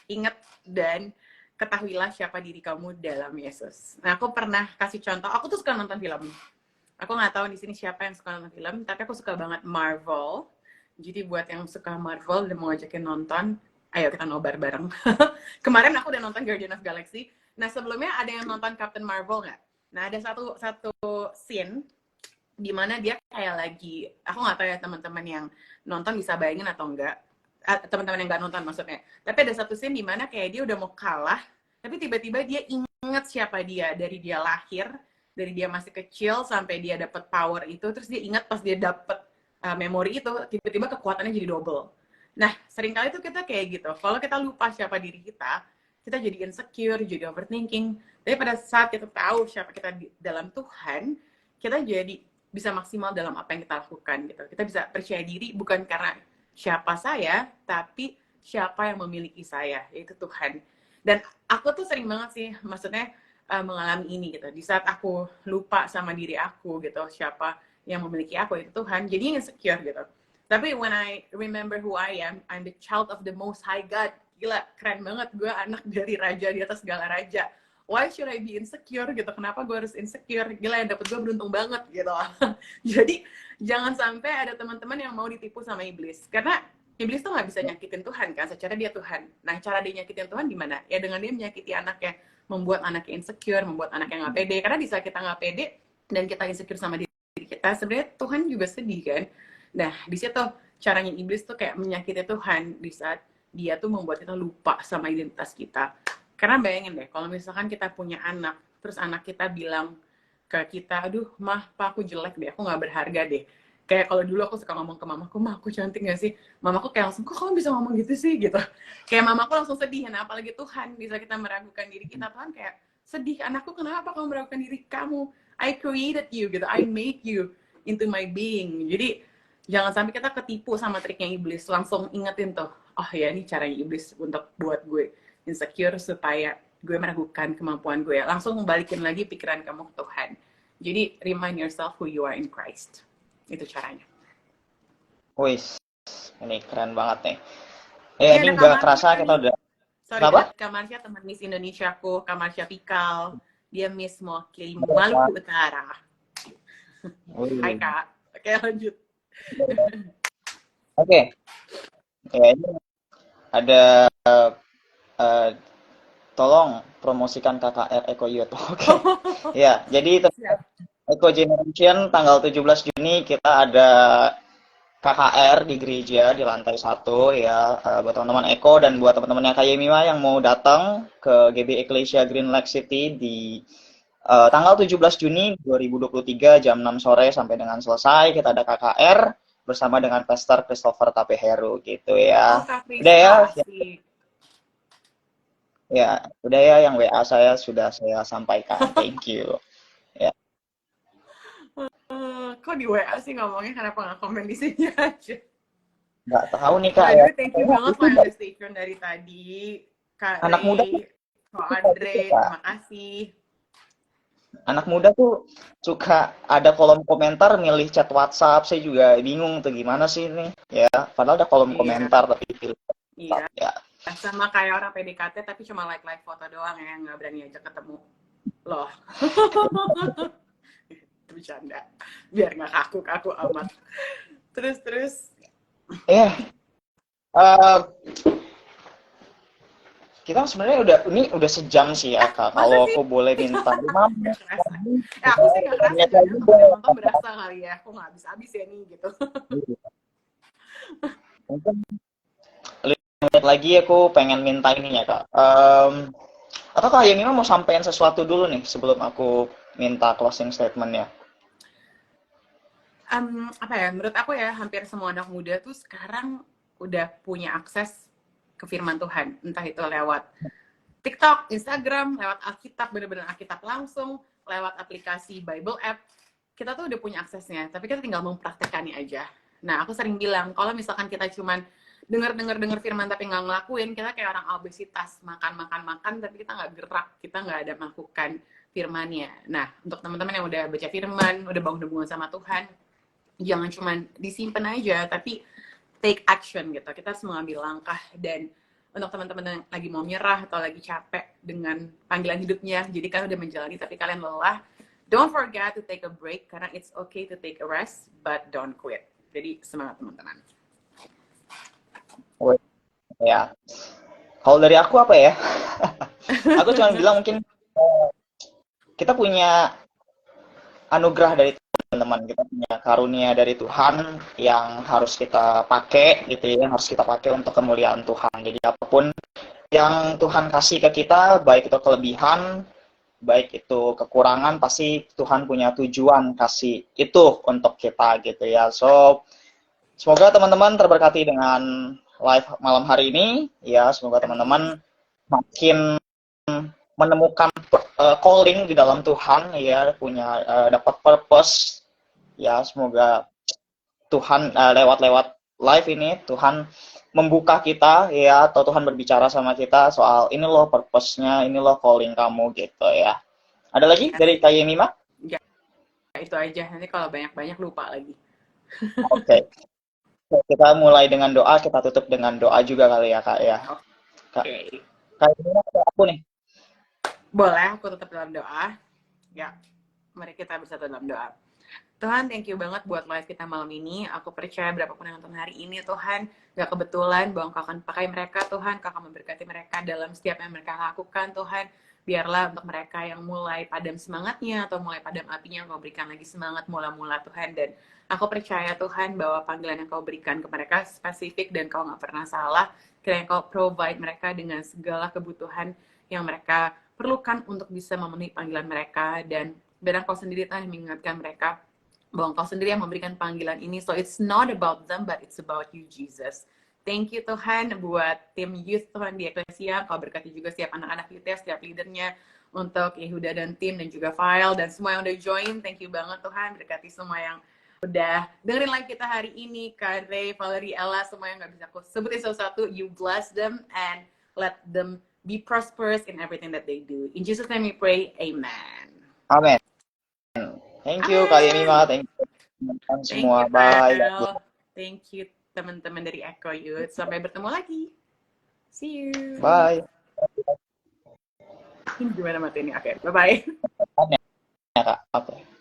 Ingat dan ketahuilah siapa diri kamu dalam Yesus. Nah, aku pernah kasih contoh. Aku tuh suka nonton film. Aku nggak tahu di sini siapa yang suka nonton film, tapi aku suka banget Marvel. Jadi buat yang suka Marvel dan mau ngajakin nonton, ayo kita nobar bareng. Kemarin aku udah nonton Guardian of Galaxy. Nah, sebelumnya ada yang nonton Captain Marvel nggak? Nah, ada satu scene di mana dia kayak lagi, aku nggak tahu ya teman-teman yang nonton bisa bayangin atau enggak, teman-teman yang nggak nonton maksudnya. Tapi ada satu scene di mana kayak dia udah mau kalah, tapi tiba-tiba dia ingat siapa dia dari dia lahir, dari dia masih kecil sampai dia dapat power itu, terus dia ingat pas dia dapat memori itu, tiba-tiba kekuatannya jadi double. Nah, seringkali tuh kita kayak gitu. Kalau kita lupa siapa diri kita jadi insecure, jadi overthinking. Tapi pada saat kita tahu siapa kita dalam Tuhan, kita jadi bisa maksimal dalam apa yang kita lakukan gitu. Kita bisa percaya diri bukan karena siapa saya, tapi siapa yang memiliki saya, yaitu Tuhan. Dan aku tuh sering banget sih, maksudnya mengalami ini gitu. Di saat aku lupa sama diri aku gitu, siapa yang memiliki aku itu Tuhan, jadi insecure gitu. Tapi when I remember who I am, I'm the child of the Most High God. Gila, keren banget, gue anak dari raja di atas segala raja. Why should I be insecure gitu? Kenapa gue harus insecure? Gila, yang dapet gue beruntung banget gitu. Jadi jangan sampai ada teman-teman yang mau ditipu sama iblis. Karena iblis tuh nggak bisa nyakitin Tuhan kan, secara dia Tuhan. Nah, cara dia nyakitin Tuhan gimana? Ya dengan dia menyakiti anaknya, membuat anaknya insecure, membuat anaknya nggak pede. Karena di saat kita nggak pede dan kita insecure sama diri kita, sebenarnya Tuhan juga sedih kan. Nah, di situ caranya iblis tuh kayak menyakiti Tuhan di saat dia tuh membuat kita lupa sama identitas kita. Karena bayangin deh, kalau misalkan kita punya anak, terus anak kita bilang ke kita, aduh, mah, pak, aku jelek deh, aku nggak berharga deh. Kayak kalau dulu aku suka ngomong ke mamaku, mah, aku cantik gak sih? Mamaku kayak langsung, kok kamu bisa ngomong gitu sih? Gitu. Kayak mamaku langsung sedih, nah apalagi Tuhan, bisa kita meragukan diri kita, Tuhan kayak, sedih, anakku kenapa kamu meragukan diri kamu? I created you, gitu, I made you into my being. Jadi, jangan sampai kita ketipu sama triknya iblis, langsung ingetin tuh, oh ya ini caranya iblis untuk buat gue insecure supaya gue meragukan kemampuan gue. Langsung balikin lagi pikiran kamu ke Tuhan. Jadi remind yourself who you are in Christ. Itu caranya. Wih, ini keren banget nih. Ya, ini nggak kerasa kita udah. Sorry, Kenapa? Kak Marsha teman Miss Indonesia aku, Kak Marsha Pikal. Dia Miss mewakili Maluku Utara. Hai Kak. Oke, lanjut. Oke. Ya, ini ada tolong promosikan KKR Eco Youth. Oke. Ya, jadi Eco Generation tanggal 17 Juni kita ada KKR di gereja di lantai 1 ya, buat teman-teman Eko dan buat teman-teman yang kayak Mima yang mau datang ke GB Ecclesia Green Lake City di tanggal 17 Juni 2023 jam 6 sore sampai dengan selesai kita ada KKR bersama dengan Pastor Christopher Tapeheru gitu ya. Udah ya. Ya, udah ya yang WA saya sudah saya sampaikan. Thank you. Ya. Kok di WA sih ngomongnya, kenapa nggak komen di sini aja? Nggak tahu nih Kak. Ya. Thank you banget loh yang stay tune dari tadi. Kak anak muda Kak Andre, terima kasih. Anak muda tuh suka ada kolom komentar milih chat WhatsApp, saya juga bingung tuh gimana sih ini. Ya, padahal ada kolom komentar tapi pilih. Iya. Ya. sama kayak orang PDKT tapi cuma like foto doang ya, nggak berani aja ketemu loh. Bercanda biar nggak kaku amat. Terus Iya. Eh, kita sebenarnya udah sejam sih ya Kak. masa Kalau sih? aku boleh minta 5 Nggak menit kerasa. lagi, Aku sih nggak kerasa ternyata ya, juga. teman yang nonton berasa kali ya, aku nggak habis ya nih gitu. Mungkin 5 menit lagi aku pengen minta ini ya Kak. Atau Kak Yemima mau sampaikan sesuatu dulu nih sebelum aku minta closing statement ya. Apa ya, menurut aku ya hampir semua anak muda tuh sekarang udah punya akses ke firman Tuhan, entah itu lewat TikTok, Instagram, lewat Alkitab, bener-bener Alkitab langsung, lewat aplikasi Bible app, kita tuh udah punya aksesnya, tapi kita tinggal mempraktekannya aja. Nah, aku sering bilang, kalau misalkan kita cuman denger firman tapi nggak ngelakuin, kita kayak orang obesitas, makan, tapi kita nggak gerak, kita nggak ada melakukan firmannya. Nah, untuk teman-teman yang udah baca firman, udah bangun hubungan sama Tuhan, jangan cuman disimpan aja, tapi take action gitu. Kita harus mengambil langkah. Dan untuk teman-teman yang lagi mau nyerah atau lagi capek dengan panggilan hidupnya, jadi kalian udah menjalani tapi kalian lelah, don't forget to take a break, karena it's okay to take a rest, but don't quit. Jadi semangat teman-teman. Oh, ya. Kalau dari aku apa ya? Aku cuma bilang mungkin kita punya anugerah dari teman-teman, kita punya karunia dari Tuhan yang harus kita pakai gitu ya, yang harus kita pakai untuk kemuliaan Tuhan. Jadi apapun yang Tuhan kasih ke kita, baik itu kelebihan, baik itu kekurangan, pasti Tuhan punya tujuan kasih itu untuk kita gitu ya. So, semoga teman-teman terberkati dengan live malam hari ini ya. Semoga teman-teman makin menemukan calling di dalam Tuhan ya, punya dapat purpose ya. Semoga Tuhan lewat live ini Tuhan membuka kita ya, atau Tuhan berbicara sama kita soal ini loh purpose-nya, ini loh calling kamu gitu ya. Ada lagi dari Kak Yemima? Ya, itu aja. Nanti kalau banyak-banyak lupa lagi. Oke. Kita mulai dengan doa, kita tutup dengan doa juga kali ya Kak ya. Kak, Oke. Kak Yemima atau aku nih? Boleh aku tutup dalam doa? Ya, mari kita bersatu dalam doa. Tuhan, thank you banget buat live kita malam ini. Aku percaya berapapun yang nonton hari ini, Tuhan, gak kebetulan bahwa Kau akan pakai mereka, Tuhan. Kau akan memberkati mereka dalam setiap yang mereka lakukan, Tuhan. Biarlah untuk mereka yang mulai padam semangatnya atau mulai padam apinya, Kau berikan lagi semangat mula-mula, Tuhan. Dan aku percaya, Tuhan, bahwa panggilan yang Kau berikan ke mereka spesifik dan Kau gak pernah salah. Kiranya Kau provide mereka dengan segala kebutuhan yang mereka perlukan untuk bisa memenuhi panggilan mereka. Dan biar Kau sendiri, Tuhan, mengingatkan mereka bahwa Engkau sendiri yang memberikan panggilan ini. So it's not about them, but it's about you, Jesus. Thank you Tuhan buat tim youth Tuhan di Eklesia. Kau berkati juga setiap anak-anak youth, setiap leadernya, untuk Yehuda dan tim, dan juga File, dan semua yang udah join. Thank you banget Tuhan. Berkati semua yang udah dengerin live kita hari ini. Kak Ray, Valerie, Ella, semua yang gak bisa aku sebutin satu-satu. You bless them and let them be prosperous in everything that they do. In Jesus' name we pray. Amen. Amin. Thank you Kak Yemima, thank you teman-teman semua. Bye. Thank you teman-teman dari Echo Youth. Sampai bertemu lagi. See you. Bye. Ini gimana mati ini? Oke, bye-bye. Ya, Kak. Oke.